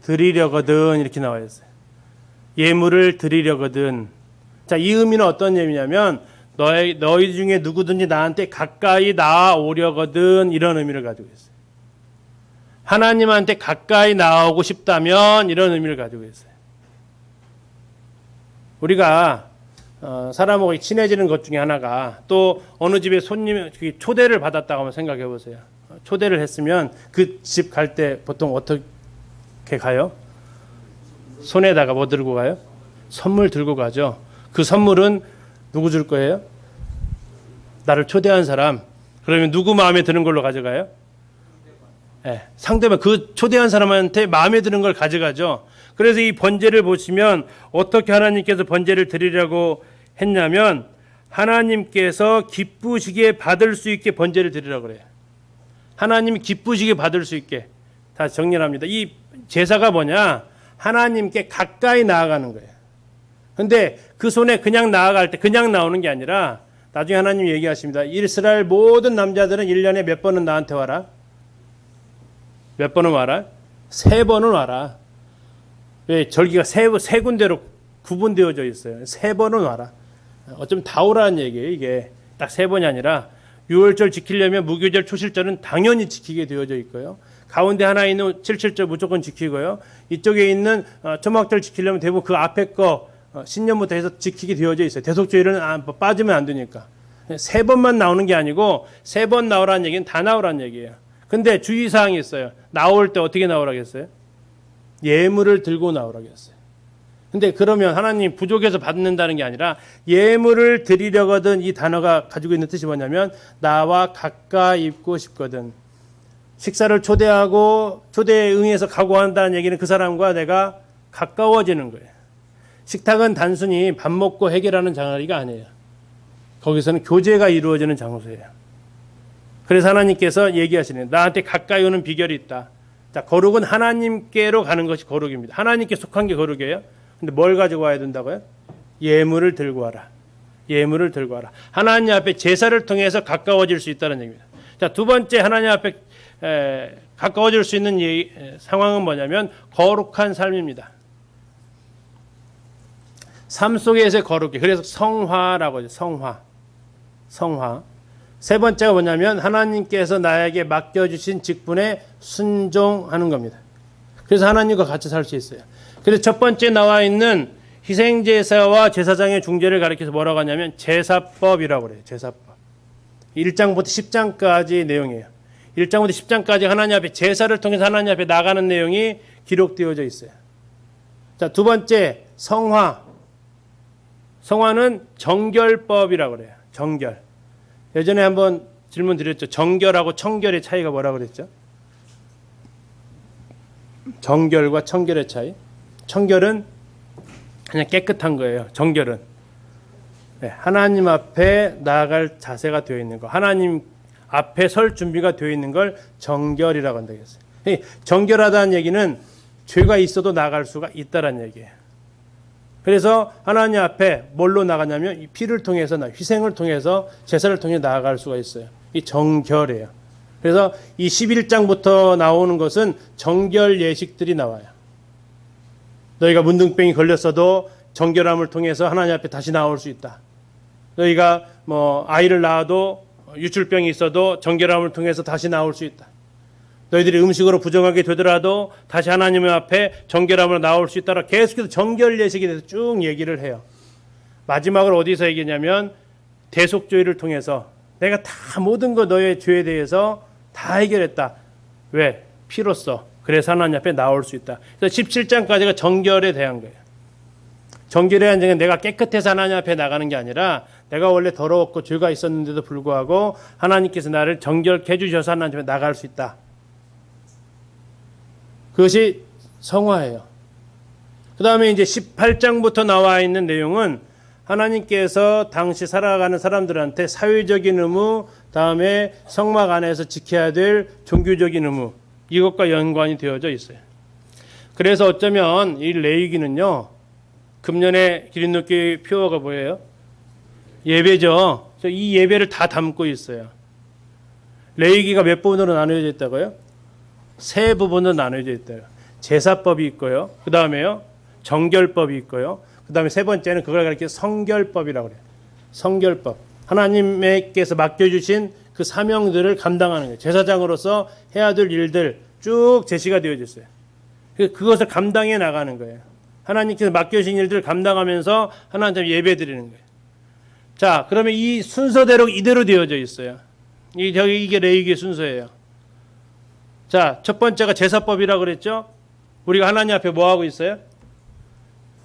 드리려거든 이렇게 나와 있어요. 예물을 드리려거든. 자, 이 의미는 어떤 의미냐면 너희 중에 누구든지 나한테 가까이 나아오려거든 이런 의미를 가지고 있어요. 하나님한테 가까이 나오고 싶다면 이런 의미를 가지고 있어요. 우리가 사람하고 친해지는 것 중에 하나가 또 어느 집에 손님 초대를 받았다고 한번 생각해 보세요. 초대를 했으면 그 집 갈 때 보통 어떻게 가요? 손에다가 뭐 들고 가요? 선물 들고 가죠. 그 선물은 누구 줄 거예요? 나를 초대한 사람. 그러면 누구 마음에 드는 걸로 가져가요? 네, 상대방 그 초대한 사람한테 마음에 드는 걸 가져가죠. 그래서 이 번제를 보시면 어떻게 하나님께서 번제를 드리려고 했냐면 하나님께서 기쁘시게 받을 수 있게 번제를 드리라고 그래요. 하나님이 기쁘시게 받을 수 있게. 다 정리를 합니다. 이 제사가 뭐냐? 하나님께 가까이 나아가는 거예요. 근데 그 손에 그냥 나아갈 때 그냥 나오는 게 아니라 나중에 하나님이 얘기하십니다. 이스라엘 모든 남자들은 1년에 몇 번은 나한테 와라? 몇 번은 와라? 3번은 와라. 왜 절기가 세 군데로 구분되어져 있어요. 3번은 와라. 어쩌면 다 오라는 얘기예요. 이게 딱 3번이 아니라 6월절 지키려면 무교절 초실절은 당연히 지키게 되어져 있고요. 가운데 하나 있는 77절 무조건 지키고요. 이쪽에 있는 초막절 지키려면 대부분 그 앞에 거 신년부터 해서 지키게 되어져 있어요. 대속주일은 빠지면 안 되니까. 3번만 나오는 게 아니고 3번 나오라는 얘기는 다 나오라는 얘기예요. 근데 주의사항이 있어요. 나올 때 어떻게 나오라고 했어요? 예물을 들고 나오라고 했어요. 근데 그러면 하나님 부족해서 받는다는 게 아니라 예물을 드리려거든 이 단어가 가지고 있는 뜻이 뭐냐면 나와 가까이 있고 싶거든. 식사를 초대하고 초대에 응해서 가고 한다는 얘기는 그 사람과 내가 가까워지는 거예요. 식탁은 단순히 밥 먹고 해결하는 자리가 아니에요. 거기서는 교제가 이루어지는 장소예요. 그래서 하나님께서 얘기하시는 나한테 가까이 오는 비결이 있다. 자, 거룩은 하나님께로 가는 것이 거룩입니다. 하나님께 속한 게 거룩이에요. 근데 뭘 가지고 와야 된다고요? 예물을 들고 와라. 예물을 들고 와라. 하나님 앞에 제사를 통해서 가까워질 수 있다는 얘기입니다. 자, 두 번째 하나님 앞에 가까워질 수 있는 상황은 뭐냐면 거룩한 삶입니다. 삶 속에서의 거룩이. 그래서 성화라고 하죠. 성화. 세 번째가 뭐냐면 하나님께서 나에게 맡겨주신 직분에 순종하는 겁니다. 그래서 하나님과 같이 살 수 있어요. 그래서 첫 번째 나와 있는 희생제사와 제사장의 중재를 가리켜서 뭐라고 하냐면 제사법이라고 그래요. 제사법. 1장부터 10장까지 내용이에요. 1장부터 10장까지 하나님 앞에 제사를 통해서 하나님 앞에 나가는 내용이 기록되어져 있어요. 자, 두 번째 성화. 성화는 정결법이라고 그래요. 정결. 예전에 한번 질문 드렸죠. 정결하고 청결의 차이가 뭐라고 그랬죠? 정결과 청결의 차이. 청결은 그냥 깨끗한 거예요. 정결은. 네, 하나님 앞에 나아갈 자세가 되어 있는 거. 하나님 앞에 설 준비가 되어 있는 걸 정결이라고 한다고 했어요. 정결하다는 얘기는 죄가 있어도 나갈 수가 있다는 얘기예요. 그래서 하나님 앞에 뭘로 나가냐면 이 피를 통해서 희생을 통해서 제사를 통해 나아갈 수가 있어요. 이 정결이에요. 그래서 이 11장부터 나오는 것은 정결 예식들이 나와요. 너희가 문둥병이 걸렸어도 정결함을 통해서 하나님 앞에 다시 나올 수 있다. 너희가 아이를 낳아도 유출병이 있어도 정결함을 통해서 다시 나올 수 있다. 너희들이 음식으로 부정하게 되더라도 다시 하나님 앞에 정결함으로 나올 수 있다라 계속해서 정결 예식에 대해서 쭉 얘기를 해요. 마지막으로 어디서 얘기냐면 대속죄를 통해서 내가 다 모든 것 너의 죄에 대해서 다 해결했다. 왜? 피로써. 그래서 하나님 앞에 나올 수 있다. 그래서 17장까지가 정결에 대한 거예요. 정결에 대한 얘기는 내가 깨끗해서 하나님 앞에 나가는 게 아니라 내가 원래 더러웠고 죄가 있었는데도 불구하고 하나님께서 나를 정결케 해주셔서 하나님 앞에 나갈 수 있다. 그것이 성화예요. 그 다음에 이제 18장부터 나와 있는 내용은 하나님께서 당시 살아가는 사람들한테 사회적인 의무, 다음에 성막 안에서 지켜야 될 종교적인 의무, 이것과 연관이 되어져 있어요. 그래서 어쩌면 이 레위기는요, 금년에 기린노교회 표어가 뭐예요? 예배죠. 이 예배를 다 담고 있어요. 레위기가 몇 부분으로 나누어져 있다고요? 세 부분으로 나누어져 있대요. 제사법이 있고요. 그 다음에요. 정결법이 있고요. 그 다음에 세 번째는 그걸 가리켜 성결법이라고 그래요. 성결법. 하나님께서 맡겨주신 그 사명들을 감당하는 거예요. 제사장으로서 해야 될 일들 쭉 제시가 되어져 있어요. 그것을 감당해 나가는 거예요. 하나님께서 맡겨주신 일들을 감당하면서 하나님 앞에 예배 드리는 거예요. 자, 그러면 이 순서대로 이대로 되어져 있어요. 이게 레위기의 순서예요. 자, 첫 번째가 제사법이라고 그랬죠? 우리가 하나님 앞에 뭐 하고 있어요?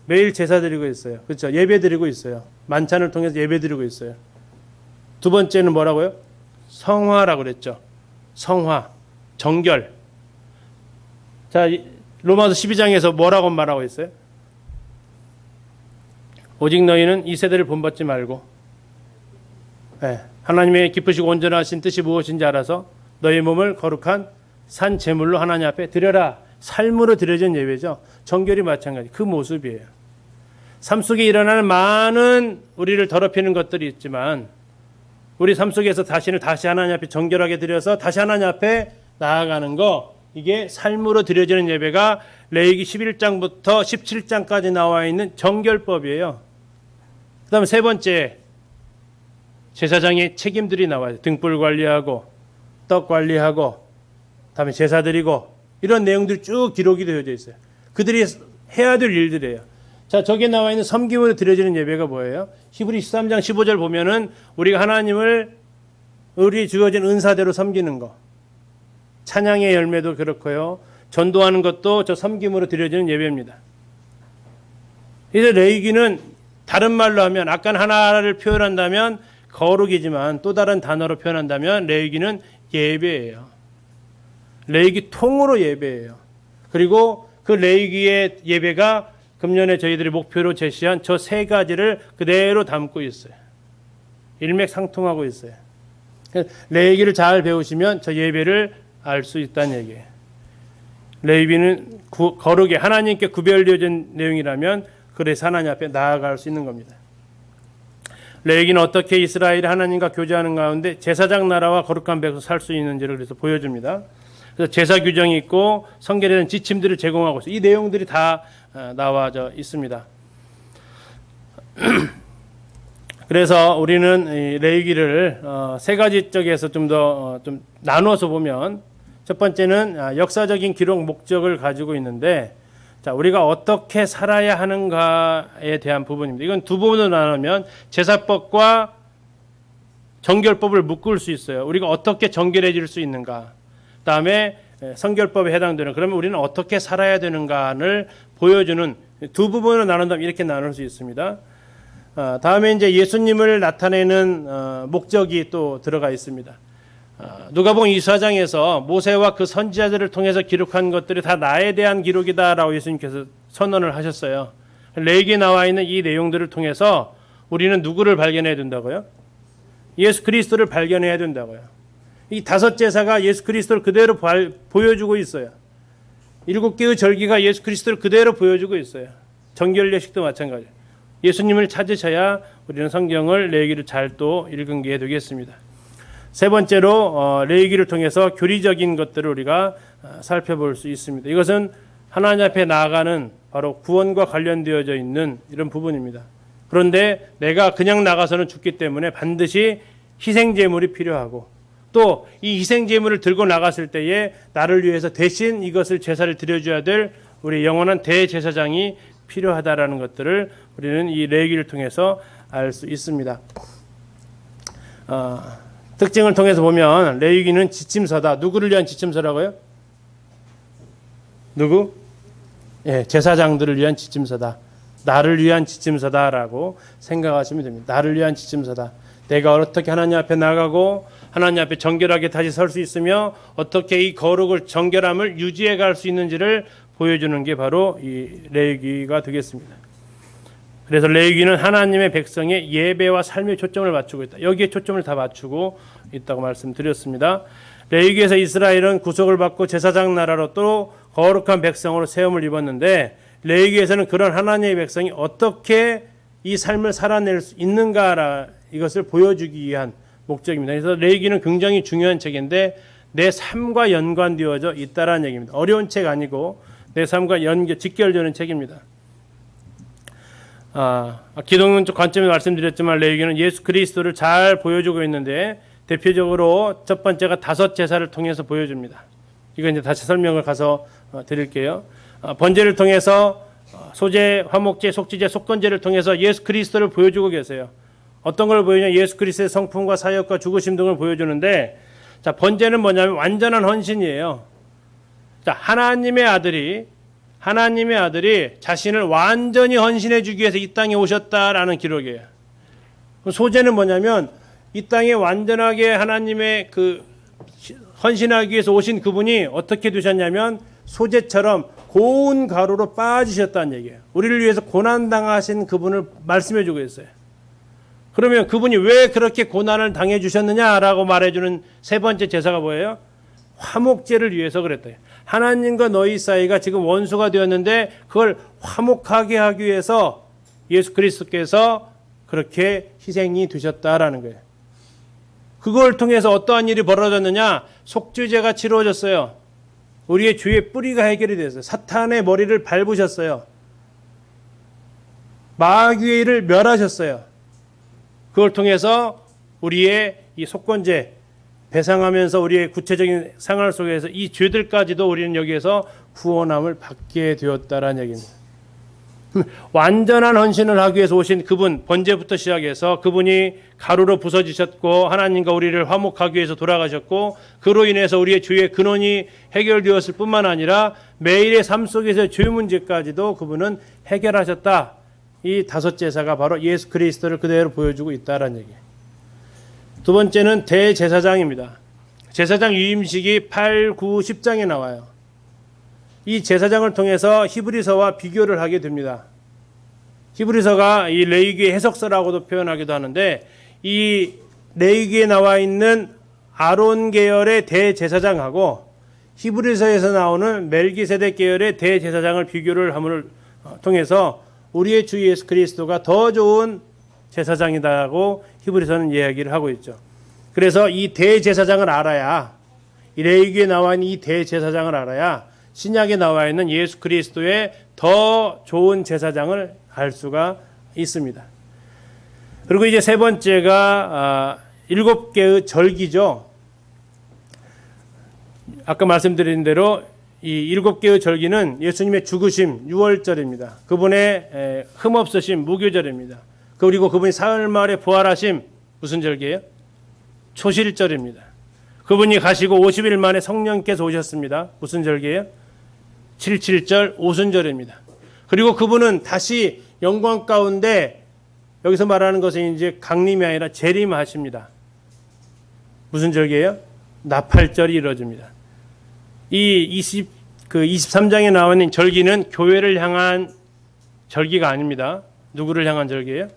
매일 제사 드리고 있어요. 그렇죠? 예배 드리고 있어요. 만찬을 통해서 예배 드리고 있어요. 두 번째는 뭐라고요? 성화라고 그랬죠. 성화, 정결. 자, 로마서 12장에서 뭐라고 말하고 있어요? 오직 너희는 이 세대를 본받지 말고 하나님의 기쁘시고 온전하신 뜻이 무엇인지 알아서 너희 몸을 거룩한 산 제물로 하나님 앞에 드려라. 삶으로 드려진 예배죠. 정결이 마찬가지. 그 모습이에요. 삶 속에 일어나는 많은 우리를 더럽히는 것들이 있지만 우리 삶 속에서 자신을 다시 하나님 앞에 정결하게 드려서 다시 하나님 앞에 나아가는 거, 이게 삶으로 드려지는 예배가 레위기 11장부터 17장까지 나와 있는 정결법이에요. 그 다음에 세 번째, 제사장의 책임들이 나와요. 등불 관리하고 떡 관리하고 다음에 제사 드리고 이런 내용들이 쭉 기록이 되어져 있어요. 그들이 해야 될 일들이에요. 자, 저기에 나와 있는 섬김으로 드려지는 예배가 뭐예요? 히브리 13장 15절 보면은 우리가 하나님을 우리 주어진 은사대로 섬기는 거. 찬양의 열매도 그렇고요. 전도하는 것도 저 섬김으로 드려지는 예배입니다. 이제 레위기는 다른 말로 하면 아까 하나를 표현한다면 거룩이지만 또 다른 단어로 표현한다면 레위기는 예배예요. 레위기 통으로 예배예요. 그리고 그 레위기의 예배가 금년에 저희들이 목표로 제시한 저 세 가지를 그대로 담고 있어요. 일맥상통하고 있어요. 레위기를 잘 배우시면 저 예배를 알 수 있다는 얘기예요. 레위기는 거룩에 하나님께 구별되어진 내용이라면 그래서 하나님 앞에 나아갈 수 있는 겁니다. 레위기는 어떻게 이스라엘이 하나님과 교제하는 가운데 제사장 나라와 거룩한 백성 살 수 있는지를 그래서 보여줍니다. 그래서 제사 규정이 있고 성결에 대한 지침들을 제공하고 있어요. 이 내용들이 다 나와져 있습니다. 그래서 우리는 이 레위기를 세 가지 쪽에서 좀 더 좀 나눠서 보면, 첫 번째는 역사적인 기록 목적을 가지고 있는데, 자, 우리가 어떻게 살아야 하는가에 대한 부분입니다. 이건 두 부분으로 나누면 제사법과 정결법을 묶을 수 있어요. 우리가 어떻게 정결해질 수 있는가. 그다음에 성결법에 해당되는, 그러면 우리는 어떻게 살아야 되는가를 보여주는 두 부분으로 나눈다면 이렇게 나눌 수 있습니다. 다음에 이제 예수님을 나타내는 목적이 또 들어가 있습니다. 누가복음 24장에서 모세와 그 선지자들을 통해서 기록한 것들이 다 나에 대한 기록이다라고 예수님께서 선언을 하셨어요. 레위기에 나와 있는 이 내용들을 통해서 우리는 누구를 발견해야 된다고요? 예수 그리스도를 발견해야 된다고요. 이 다섯 제사가 예수 그리스도를 그대로 보여주고 있어요. 7개의 절기가 예수 그리스도를 그대로 보여주고 있어요. 정결 예식도 마찬가지예요. 예수님을 찾으셔야 우리는 성경을 레위기를 잘 또 읽은 게 되겠습니다. 세 번째로 레위기를 통해서 교리적인 것들을 우리가 살펴볼 수 있습니다. 이것은 하나님 앞에 나아가는 바로 구원과 관련되어져 있는 이런 부분입니다. 그런데 내가 그냥 나가서는 죽기 때문에 반드시 희생제물이 필요하고, 또 이 희생제물을 들고 나갔을 때에 나를 위해서 대신 이것을 제사를 드려줘야 될 우리 영원한 대제사장이 필요하다라는 것들을 우리는 이 레위기를 통해서 알 수 있습니다. 특징을 통해서 보면 레위기는 지침서다. 누구를 위한 지침서라고요? 누구? 예, 제사장들을 위한 지침서다. 나를 위한 지침서다라고 생각하시면 됩니다. 나를 위한 지침서다. 내가 어떻게 하나님 앞에 나가고 하나님 앞에 정결하게 다시 설 수 있으며 어떻게 이 거룩을 정결함을 유지해 갈 수 있는지를 보여주는 게 바로 이 레위기가 되겠습니다. 그래서 레위기는 하나님의 백성의 예배와 삶의 초점을 맞추고 있다. 여기에 초점을 다 맞추고 있다고 말씀드렸습니다. 레위기에서 이스라엘은 구속을 받고 제사장 나라로 또 거룩한 백성으로 세움을 입었는데, 레위기에서는 그런 하나님의 백성이 어떻게 이 삶을 살아낼 수 있는가, 이것을 보여주기 위한 목적입니다. 그래서 레위기는 굉장히 중요한 책인데 내 삶과 연관되어져 있다라는 얘기입니다. 어려운 책 아니고 내 삶과 직결되는 책입니다. 기독론적 관점에서 말씀드렸지만 레위기는 예수 그리스도를 잘 보여주고 있는데 대표적으로 첫 번째가 다섯 제사를 통해서 보여줍니다. 이거 이제 다시 설명을 가서 드릴게요. 번제를 통해서 소제, 화목제, 속죄제, 속건제를 통해서 예수 그리스도를 보여주고 계세요. 어떤 걸 보여주냐? 예수 그리스도의 성품과 사역과 죽으심 등을 보여주는데, 자, 번제는 뭐냐면 완전한 헌신이에요. 자, 하나님의 아들이 자신을 완전히 헌신해 주기 위해서 이 땅에 오셨다라는 기록이에요. 소제는 뭐냐면 이 땅에 완전하게 하나님의 그 헌신하기 위해서 오신 그분이 어떻게 되셨냐면 소제처럼 고운 가루로 빠지셨다는 얘기예요. 우리를 위해서 고난당하신 그분을 말씀해 주고 있어요. 그러면 그분이 왜 그렇게 고난을 당해 주셨느냐라고 말해주는 세 번째 제사가 뭐예요? 화목제를 위해서 그랬대요. 하나님과 너희 사이가 지금 원수가 되었는데 그걸 화목하게 하기 위해서 예수 그리스도께서 그렇게 희생이 되셨다라는 거예요. 그걸 통해서 어떠한 일이 벌어졌느냐? 속죄제가 치루어졌어요. 우리의 죄의 뿌리가 해결이 됐어요. 사탄의 머리를 밟으셨어요. 마귀의 일을 멸하셨어요. 그걸 통해서 우리의 이 속건제, 배상하면서 우리의 구체적인 생활 속에서 이 죄들까지도 우리는 여기에서 구원함을 받게 되었다라는 얘기입니다. 완전한 헌신을 하기 위해서 오신 그분, 번제부터 시작해서 그분이 가루로 부서지셨고 하나님과 우리를 화목하기 위해서 돌아가셨고 그로 인해서 우리의 죄의 근원이 해결되었을 뿐만 아니라 매일의 삶 속에서의 죄 문제까지도 그분은 해결하셨다. 이 다섯 제사가 바로 예수 그리스도를 그대로 보여주고 있다라는 얘기예요. 두 번째는 대제사장입니다. 제사장 위임식이 8, 9, 10장에 나와요. 이 제사장을 통해서 히브리서와 비교를 하게 됩니다. 히브리서가 이 레위기의 해석서라고도 표현하기도 하는데 이 레위기에 나와 있는 아론 계열의 대제사장하고 히브리서에서 나오는 멜기세덱 계열의 대제사장을 비교를 함을 통해서 우리의 주 예수 그리스도가 더 좋은 제사장이다라고 히브리서는 이야기를 하고 있죠. 그래서 이 대제사장을 알아야, 이 레위기에 나와 있는 이 대제사장을 알아야 신약에 나와 있는 예수 그리스도의 더 좋은 제사장을 알 수가 있습니다. 그리고 이제 세 번째가 7개의 절기죠. 아까 말씀드린 대로 이 7개의 절기는 예수님의 죽으심 6월절입니다. 그분의 흠없으심 무교절입니다. 그리고 그분이 사흘 만에 부활하심 무슨 절기예요? 초실절입니다. 그분이 가시고 50일 만에 성령께서 오셨습니다. 무슨 절기예요? 77절 오순절입니다. 그리고 그분은 다시 영광 가운데 여기서 말하는 것은 이제 강림이 아니라 재림하십니다. 무슨 절기예요? 나팔절이 이루어집니다. 이 23장에 나와 있는 절기는 교회를 향한 절기가 아닙니다. 누구를 향한 절기예요?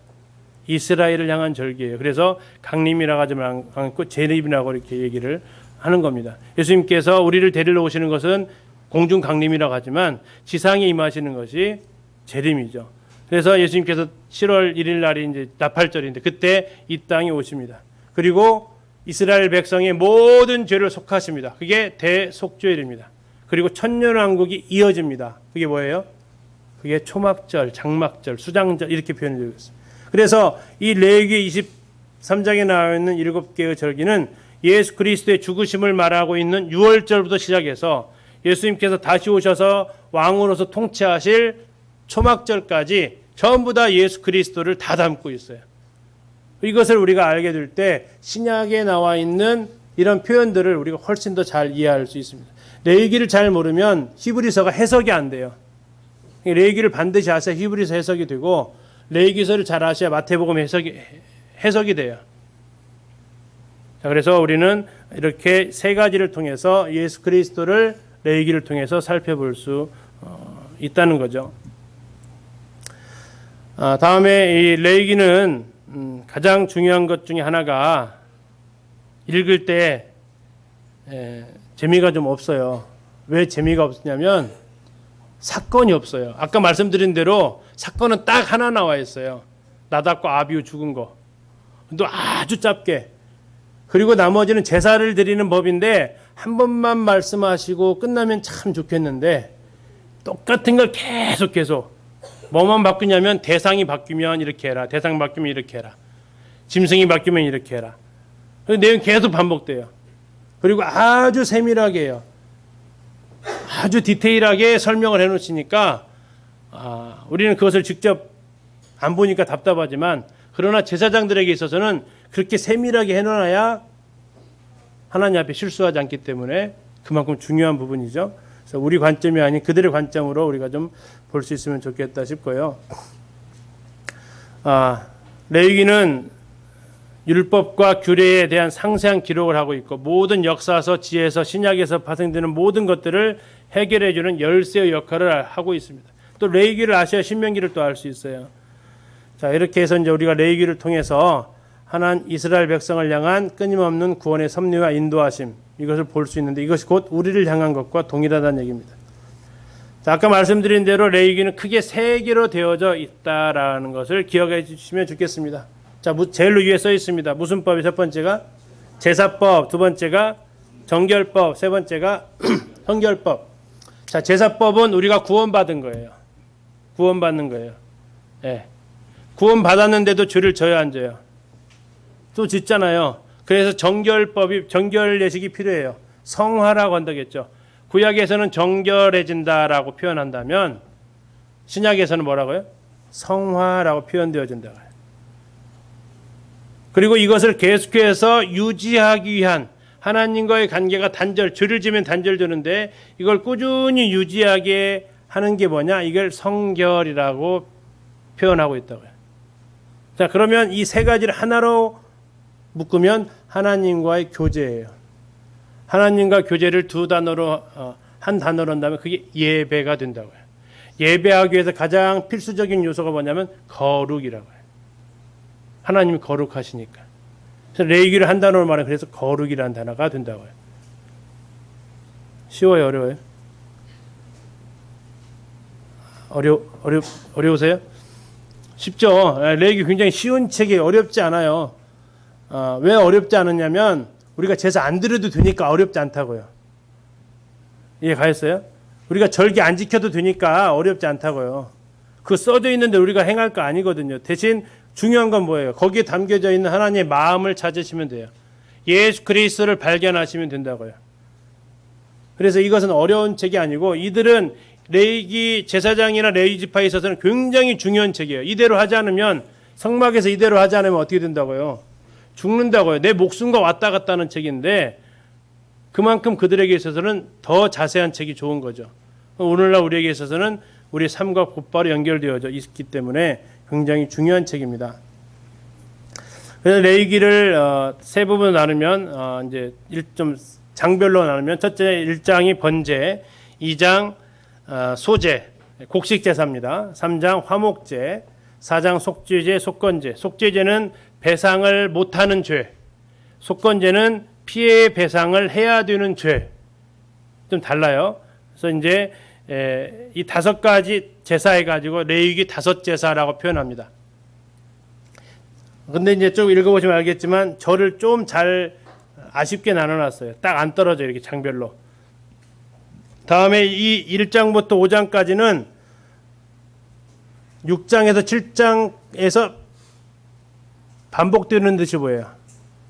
이스라엘을 향한 절기예요. 그래서 강림이라고 하지 않고 재림이라고 이렇게 얘기를 하는 겁니다. 예수님께서 우리를 데리러 오시는 것은 공중 강림이라고 하지만 지상에 임하시는 것이 재림이죠. 그래서 예수님께서 7월 1일 날이 이제 나팔절인데 그때 이 땅에 오십니다. 그리고 이스라엘 백성의 모든 죄를 속하십니다. 그게 대속죄일입니다. 그리고 천년왕국이 이어집니다. 그게 뭐예요? 그게 초막절, 장막절, 수장절 이렇게 표현되고 있습니다. 그래서 이 레위기 23장에 나와 있는 7개의 절기는 예수 그리스도의 죽으심을 말하고 있는 6월절부터 시작해서 예수님께서 다시 오셔서 왕으로서 통치하실 초막절까지 전부 다 예수 그리스도를 다 담고 있어요. 이것을 우리가 알게 될 때 신약에 나와 있는 이런 표현들을 우리가 훨씬 더 잘 이해할 수 있습니다. 레위기를 잘 모르면 히브리서가 해석이 안 돼요. 레위기를 반드시 아셔야 히브리서 해석이 되고 레위기서를 잘 아셔야 마태복음 해석이 돼요. 자, 그래서 우리는 이렇게 세 가지를 통해서 예수 그리스도를 레위기를 통해서 살펴볼 수 있다는 거죠. 다음에 이 레위기는 가장 중요한 것 중에 하나가 읽을 때 재미가 좀 없어요. 왜 재미가 없냐면 사건이 없어요. 아까 말씀드린 대로 사건은 딱 하나 나와 있어요. 나답과 아비후 죽은 거. 또 아주 짧게. 그리고 나머지는 제사를 드리는 법인데 한 번만 말씀하시고 끝나면 참 좋겠는데 똑같은 걸 계속 뭐만 바꾸냐면 대상이 바뀌면 이렇게 해라. 대상 바뀌면 이렇게 해라. 짐승이 바뀌면 이렇게 해라. 그 내용 계속 반복돼요. 그리고 아주 세밀하게 해요. 아주 디테일하게 설명을 해놓으시니까 우리는 그것을 직접 안 보니까 답답하지만 그러나 제사장들에게 있어서는 그렇게 세밀하게 해놓아야 하나님 앞에 실수하지 않기 때문에 그만큼 중요한 부분이죠. 그래서 우리 관점이 아닌 그들의 관점으로 우리가 좀 볼 수 있으면 좋겠다 싶고요. 레위기는 율법과 규례에 대한 상세한 기록을 하고 있고 모든 역사서, 지혜서, 신약에서 파생되는 모든 것들을 해결해 주는 열쇠의 역할을 하고 있습니다. 또 레위기를 아셔야 신명기를 또 알 수 있어요. 자, 이렇게 해서 이제 우리가 레위기를 통해서 하나님 이스라엘 백성을 향한 끊임없는 구원의 섭리와 인도하심 이것을 볼 수 있는데 이것이 곧 우리를 향한 것과 동일하다는 얘기입니다. 자, 아까 말씀드린 대로 레위기는 크게 세 개로 되어져 있다라는 것을 기억해 주시면 좋겠습니다. 자, 제일 위에 써 있습니다. 무슨 법이 첫 번째가 제사법, 두 번째가 정결법, 세 번째가 성결법. 자, 제사법은 우리가 구원받은 거예요. 구원받는 거예요. 예. 구원받았는데도 죄를 져야 안 져요. 또 짓잖아요. 그래서 정결 예식이 필요해요. 성화라고 한다겠죠. 구약에서는 정결해진다라고 표현한다면 신약에서는 뭐라고요? 성화라고 표현되어진다고요. 그리고 이것을 계속해서 유지하기 위한 하나님과의 관계가 죄를 지면 단절되는데 이걸 꾸준히 유지하게 하는 게 뭐냐? 이걸 성결이라고 표현하고 있다고요. 자, 그러면 이 세 가지를 하나로 묶으면 하나님과의 교제예요. 하나님과 교제를 두 단어로 한 단어로 한다면 그게 예배가 된다고요. 예배하기 위해서 가장 필수적인 요소가 뭐냐면 거룩이라고 해요. 하나님이 거룩하시니까. 그래서 레위기를 한 단어로 말하면 그래서 거룩이라는 단어가 된다고요. 쉬워요, 어려워요? 어려우세요? 쉽죠. 레위기 굉장히 쉬운 책이에요. 어렵지 않아요. 왜 어렵지 않았냐면 우리가 제사 안 드려도 되니까 어렵지 않다고요. 이해 가셨어요? 우리가 절기 안 지켜도 되니까 어렵지 않다고요. 그 써져 있는데 우리가 행할 거 아니거든요. 대신 중요한 건 뭐예요? 거기에 담겨져 있는 하나님의 마음을 찾으시면 돼요. 예수 그리스도를 발견하시면 된다고요. 그래서 이것은 어려운 책이 아니고 이들은 레위기 제사장이나 레위 지파에 있어서는 굉장히 중요한 책이에요. 이대로 하지 않으면 성막에서 이대로 하지 않으면 어떻게 된다고요? 죽는다고요. 내 목숨과 왔다 갔다 하는 책인데 그만큼 그들에게 있어서는 더 자세한 책이 좋은 거죠. 오늘날 우리에게 있어서는 우리 삶과 곧바로 연결되어져 있기 때문에 굉장히 중요한 책입니다. 그래서 레위기를 세 부분으로 나누면 이제 좀 장별로 나누면 첫째 1장이 번제, 2장 소제, 곡식 제사입니다. 3장 화목제, 4장 속죄제, 속건제. 속죄제는 배상을 못하는 죄, 속건제는 피해 배상을 해야 되는 죄. 좀 달라요. 그래서 이제 이 5가지 제사해 가지고 레위기 5제사라고 표현합니다. 근데 이제 좀 읽어보시면 알겠지만 저를 좀 잘 아쉽게 나눠놨어요. 딱 안 떨어져 이렇게 장별로. 다음에 이 1장부터 5장까지는 6장에서 7장에서 반복되는 듯이 보여요.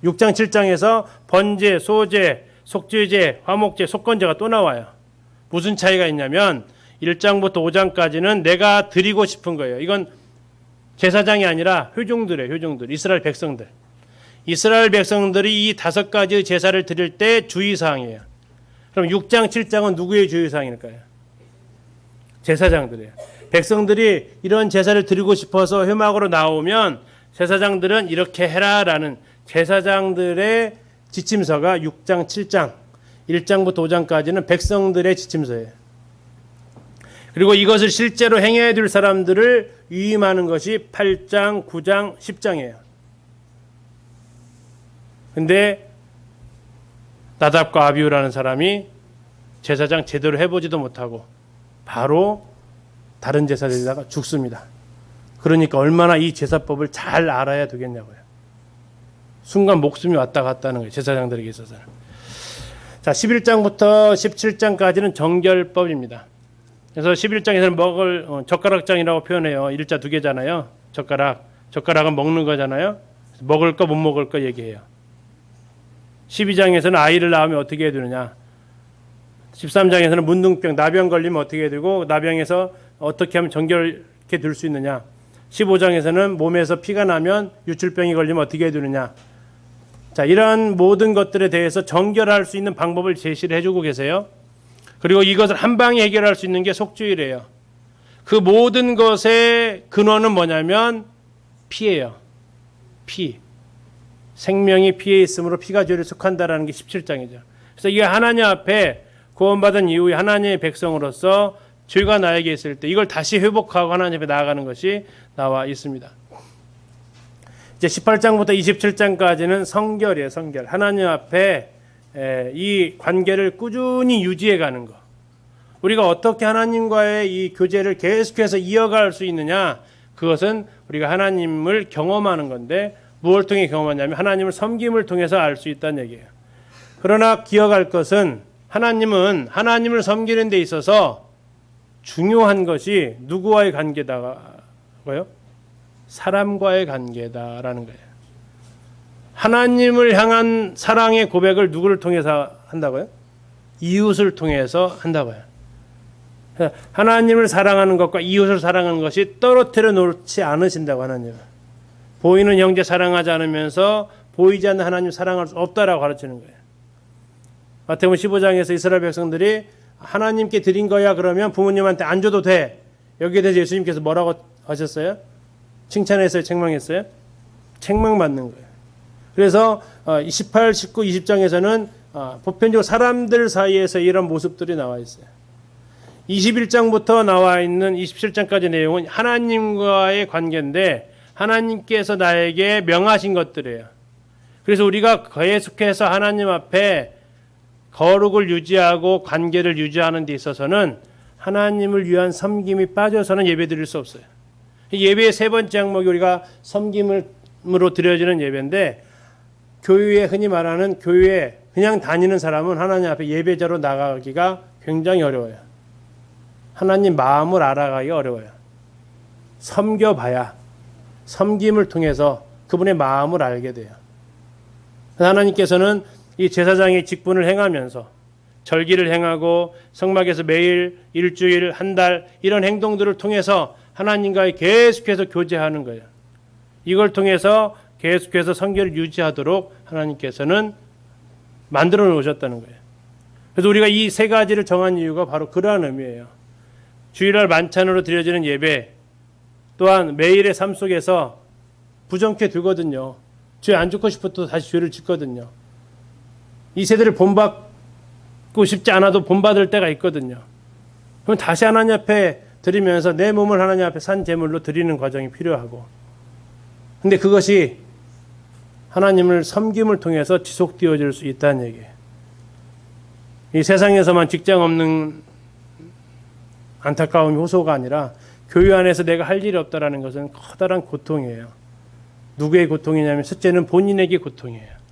6장 7장에서 번제, 소제, 속죄제, 화목제, 속건제가 또 나와요. 무슨 차이가 있냐면 1장부터 5장까지는 내가 드리고 싶은 거예요. 이건 제사장이 아니라 회중들이에요. 회중들. 이스라엘 백성들. 이스라엘 백성들이 이 5가지 제사를 드릴 때 주의사항이에요. 그럼 6장 7장은 누구의 주의사항일까요? 제사장들이에요. 백성들이 이런 제사를 드리고 싶어서 회막으로 나오면 제사장들은 이렇게 해라라는 제사장들의 지침서가 6장 7장 1장부터 5장까지는 백성들의 지침서예요. 그리고 이것을 실제로 행해야 될 사람들을 위임하는 것이 8장, 9장, 10장이에요. 근데 나답과 아비후라는 사람이 제사장 제대로 해보지도 못하고 바로 다른 제사들에다가 죽습니다. 그러니까 얼마나 이 제사법을 잘 알아야 되겠냐고요. 순간 목숨이 왔다 갔다 하는 거예요. 제사장들에게 있어서는. 자, 11장부터 17장까지는 정결법입니다. 그래서 11장에서는 먹을 젓가락장이라고 표현해요. 일자 두 개잖아요. 젓가락은 먹는 거잖아요. 먹을 거 못 먹을 거 얘기해요. 12장에서는 아이를 낳으면 어떻게 해야 되느냐. 13장에서는 문둥병, 나병 걸리면 어떻게 해야 되고 나병에서 어떻게 하면 정결케 될 수 있느냐. 15장에서는 몸에서 피가 나면 유출병이 걸리면 어떻게 해야 되느냐. 자, 이러한 모든 것들에 대해서 정결할 수 있는 방법을 제시를 해주고 계세요. 그리고 이것을 한 방에 해결할 수 있는 게 속죄일이에요. 그 모든 것의 근원은 뭐냐면 피예요. 피. 생명이 피에 있으므로 피가 죄를 속한다라는 게 17장이죠. 그래서 이게 하나님 앞에 구원받은 이후에 하나님의 백성으로서 죄가 나에게 있을 때 이걸 다시 회복하고 하나님 앞에 나아가는 것이 나와 있습니다. 이제 18장부터 27장까지는 성결이에요. 성결. 하나님 앞에 이 관계를 꾸준히 유지해 가는 것. 우리가 어떻게 하나님과의 이 교제를 계속해서 이어갈 수 있느냐. 그것은 우리가 하나님을 경험하는 건데 무엇을 통해 경험하냐면 하나님을 섬김을 통해서 알 수 있다는 얘기예요. 그러나 기억할 것은 하나님은 하나님을 섬기는 데 있어서 중요한 것이 누구와의 관계다고요? 사람과의 관계다라는 거예요. 하나님을 향한 사랑의 고백을 누구를 통해서 한다고요? 이웃을 통해서 한다고요. 하나님을 사랑하는 것과 이웃을 사랑하는 것이 떨어뜨려 놓지 않으신다고 하나님은. 보이는 형제 사랑하지 않으면서 보이지 않는 하나님 사랑할 수 없다라고 가르치는 거예요. 마태복음 15장에서 이스라엘 백성들이 하나님께 드린 거야 그러면 부모님한테 안 줘도 돼. 여기에 대해서 예수님께서 뭐라고 하셨어요? 칭찬했어요? 책망했어요? 책망받는 거예요. 그래서 18, 19, 20장에서는 보편적으로 사람들 사이에서 이런 모습들이 나와 있어요. 21장부터 나와 있는 27장까지 내용은 하나님과의 관계인데 하나님께서 나에게 명하신 것들이에요. 그래서 우리가 계속해서 하나님 앞에 거룩을 유지하고 관계를 유지하는 데 있어서는 하나님을 위한 섬김이 빠져서는 예배 드릴 수 없어요. 예배의 세 번째 항목이 우리가 섬김으로 드려지는 예배인데 교회에 흔히 말하는 교회에 그냥 다니는 사람은 하나님 앞에 예배자로 나가기가 굉장히 어려워요. 하나님 마음을 알아가기가 어려워요. 섬겨봐야 섬김을 통해서 그분의 마음을 알게 돼요. 하나님께서는 이 제사장의 직분을 행하면서 절기를 행하고 성막에서 매일 일주일 한 달 이런 행동들을 통해서 하나님과의 계속해서 교제하는 거예요. 이걸 통해서 계속해서 성결을 유지하도록 하나님께서는 만들어 놓으셨다는 거예요. 그래서 우리가 이 세 가지를 정한 이유가 바로 그러한 의미예요. 주일날 만찬으로 드려지는 예배 또한 매일의 삶 속에서 부정케 되거든요. 죄 안 짓고 싶어도 다시 죄를 짓거든요. 이 세대를 본받고 싶지 않아도 본받을 때가 있거든요. 그럼 다시 하나님 앞에 드리면서 내 몸을 하나님 앞에 산 제물로 드리는 과정이 필요하고 근데 그것이 하나님을 섬김을 통해서 지속되어질 수 있다는 얘기예요. 이 세상에서만 직장 없는 안타까움이 호소가 아니라 교회 안에서 내가 할 일이 없다라는 것은 커다란 고통이에요. 누구의 고통이냐면 첫째는 본인에게 고통이에요.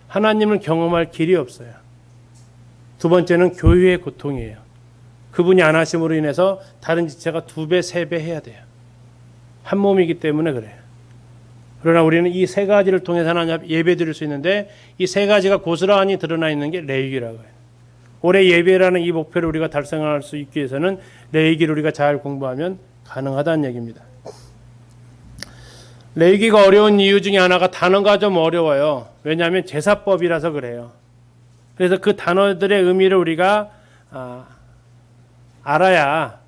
하나님을 경험할 길이 없어요. 두 번째는 교회의 고통이에요. 그분이 안 하심으로 인해서 다른 지체가 2배, 3배 해야 돼요. 한 몸이기 때문에 그래요. 그러나 우리는 이 세 가지를 통해서 하나님 앞에 예배 드릴 수 있는데 이 세 가지가 고스란히 드러나 있는 게 레위기라고 해요. 올해 예배라는 이 목표를 우리가 달성할 수 있기 위해서는 레위기를 우리가 잘 공부하면 가능하다는 얘기입니다. 레위기가 어려운 이유 중에 하나가 단어가 좀 어려워요. 왜냐하면 제사법이라서 그래요. 그래서 그 단어들의 의미를 우리가 알아야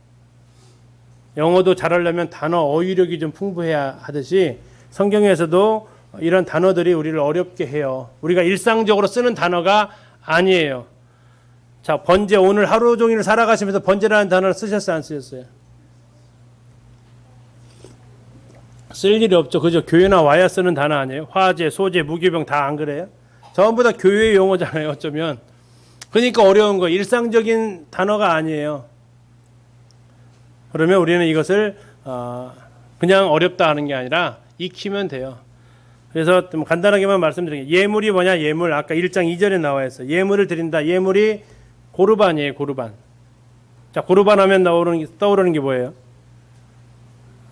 영어도 잘하려면 단어 어휘력이 좀 풍부해야 하듯이 성경에서도 이런 단어들이 우리를 어렵게 해요. 우리가 일상적으로 쓰는 단어가 아니에요. 자, 번제 오늘 하루 종일 살아가시면서 번제라는 단어를 쓰셨어요? 안 쓰셨어요? 쓸 일이 없죠. 그죠? 교회나 와야 쓰는 단어 아니에요? 화제, 소제, 무교병 다 안 그래요? 전부 다 교회 용어잖아요. 어쩌면. 그러니까 어려운 거예요. 일상적인 단어가 아니에요. 그러면 우리는 이것을 그냥 어렵다 하는 게 아니라 익히면 돼요. 그래서 좀 간단하게만 말씀드릴게요. 예물이 뭐냐? 예물. 아까 1장 2절에 나와 있어요. 예물을 드린다. 예물이 고르반이에요. 고르반. 자, 고르반 하면 떠오르는 게 뭐예요?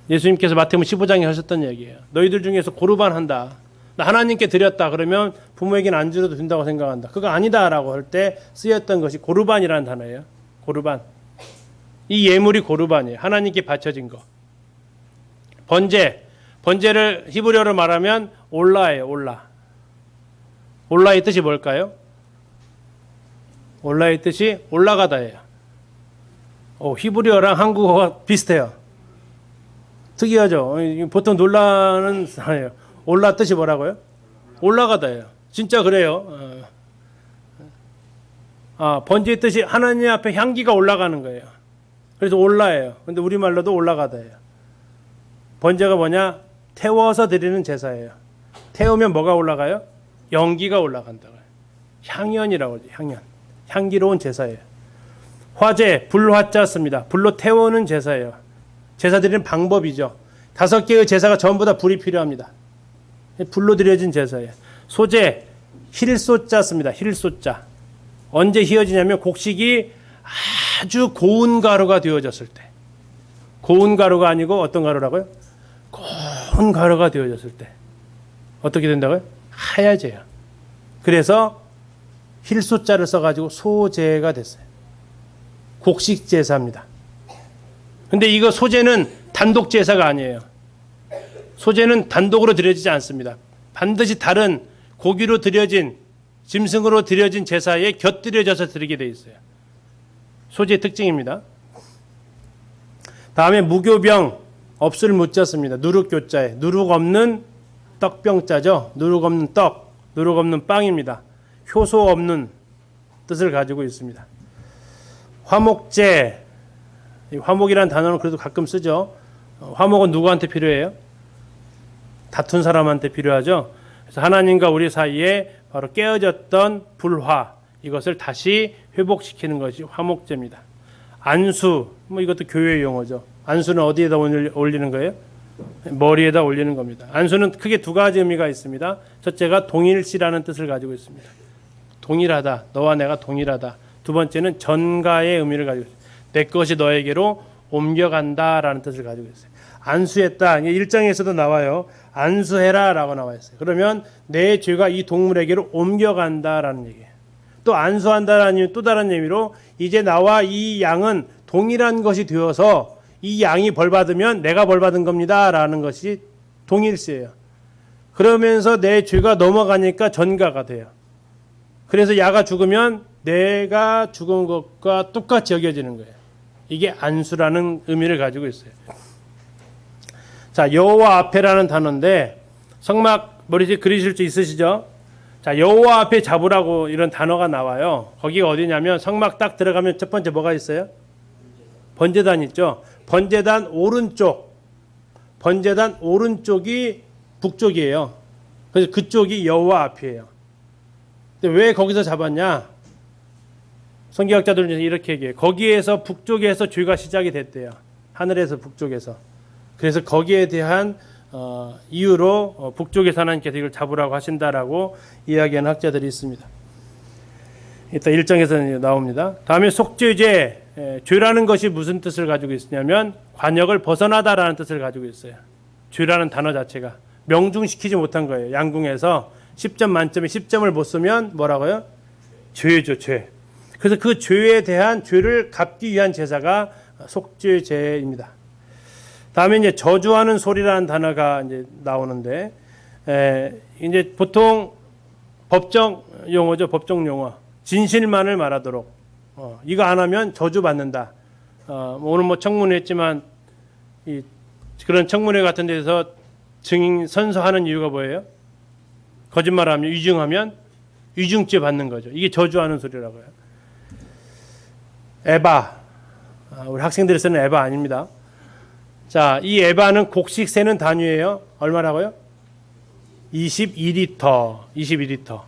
예수님께서 마태복음 15장에 하셨던 얘기예요. 너희들 중에서 고르반 한다. 나 하나님께 드렸다. 그러면 부모에게는 안 주려도 된다고 생각한다. 그거 아니다라고 할 때 쓰였던 것이 고르반이라는 단어예요. 고르반. 이 예물이 고르반이에요. 하나님께 바쳐진 거. 번제. 번제를 히브리어로 말하면 올라예요. 올라. 올라의 뜻이 뭘까요? 올라의 뜻이 올라가다예요. 히브리어랑 한국어가 비슷해요. 특이하죠. 보통 놀라는 단어예요. 올라 뜻이 뭐라고요? 올라가다예요. 진짜 그래요. 번제의 뜻이 하나님 앞에 향기가 올라가는 거예요. 그래서 올라예요. 근데 우리말로도 올라가다예요. 번제가 뭐냐? 태워서 드리는 제사예요. 태우면 뭐가 올라가요? 연기가 올라간다고요. 향연이라고 하죠. 향연. 향기로운 제사예요. 화제, 불화자 씁니다. 불로 태우는 제사예요. 제사 드리는 방법이죠. 5개의 제사가 전부 다 불이 필요합니다. 불로 드려진 제사예요. 소제, 힐소자 씁니다. 힐소자. 언제 휘어지냐면 곡식이 아주 고운 가루가 되어졌을 때. 고운 가루가 아니고 어떤 가루라고요? 고운 가루가 되어졌을 때. 어떻게 된다고요? 하얘져요. 그래서 힐소자를 써가지고 소제가 됐어요. 곡식 제사입니다. 근데 이거 소제는 단독 제사가 아니에요. 소제는 단독으로 드려지지 않습니다. 반드시 다른 고기로 드려진, 짐승으로 드려진 제사에 곁들여져서 드리게 돼 있어요. 소제의 특징입니다. 다음에 무교병, 없을 무자습니다. 누룩교자에 누룩 없는 떡병자죠. 누룩 없는 떡, 누룩 없는 빵입니다. 효소 없는 뜻을 가지고 있습니다. 화목제, 화목이라는 단어는 그래도 가끔 쓰죠. 화목은 누구한테 필요해요? 다툰 사람한테 필요하죠. 그래서 하나님과 우리 사이에 바로 깨어졌던 불화, 이것을 다시 회복시키는 것이 화목제입니다. 안수, 이것도 교회 용어죠. 안수는 어디에다 올리는 거예요? 머리에다 올리는 겁니다. 안수는 크게 2가지 의미가 있습니다. 첫째가 동일시라는 뜻을 가지고 있습니다. 동일하다, 너와 내가 동일하다. 두 번째는 전가의 의미를 가지고 있습니다. 내 것이 너에게로 옮겨간다라는 뜻을 가지고 있어요. 안수했다. 1장에서도 나와요. 안수해라라고 나와 있어요. 그러면 내 죄가 이 동물에게로 옮겨간다라는 얘기예요. 또 안수한다라는 또 다른 의미로 이제 나와 이 양은 동일한 것이 되어서 이 양이 벌 받으면 내가 벌 받은 겁니다라는 것이 동일시예요. 그러면서 내 죄가 넘어가니까 전가가 돼요. 그래서 야가 죽으면 내가 죽은 것과 똑같이 여겨지는 거예요. 이게 안수라는 의미를 가지고 있어요. 자, 여호와 앞에라는 단어인데 성막 머리에 그리실 수 있으시죠? 자, 여호와 앞에 잡으라고 이런 단어가 나와요. 거기가 어디냐면 성막 딱 들어가면 첫 번째 뭐가 있어요? 번제단 있죠. 번제단 오른쪽, 번제단 오른쪽이 북쪽이에요. 그래서 그쪽이 여호와 앞이에요. 근데 왜 거기서 잡았냐? 성경학자들은 이렇게 얘기해요. 거기에서 북쪽에서 죄가 시작이 됐대요. 하늘에서 북쪽에서. 그래서 거기에 대한 이유로 북쪽에서 하나님께서 이걸 잡으라고 하신다라고 이야기하는 학자들이 있습니다. 이따 1장에서 나옵니다. 다음에 속죄죄, 죄라는 것이 무슨 뜻을 가지고 있냐면 관역을 벗어나다라는 뜻을 가지고 있어요. 죄라는 단어 자체가 명중시키지 못한 거예요. 양궁에서 10점 만점에 10점을 못 쓰면 뭐라고요? 죄죠, 죄. 그래서 그 죄에 대한 죄를 갚기 위한 제사가 속죄죄입니다. 다음에 이제 저주하는 소리라는 단어가 이제 나오는데, 이제 보통 법정 용어죠, 법정 용어. 진실만을 말하도록. 이거 안 하면 저주 받는다. 오늘 뭐 청문회 했지만 그런 청문회 같은 데서 증인 선서하는 이유가 뭐예요? 거짓말하면 위증하면 위증죄 받는 거죠. 이게 저주하는 소리라고요. 에바, 우리 학생들이 쓰는 에바 아닙니다. 자, 이 에바는 곡식 세는 단위예요. 얼마라고요? 22리터. 22리터.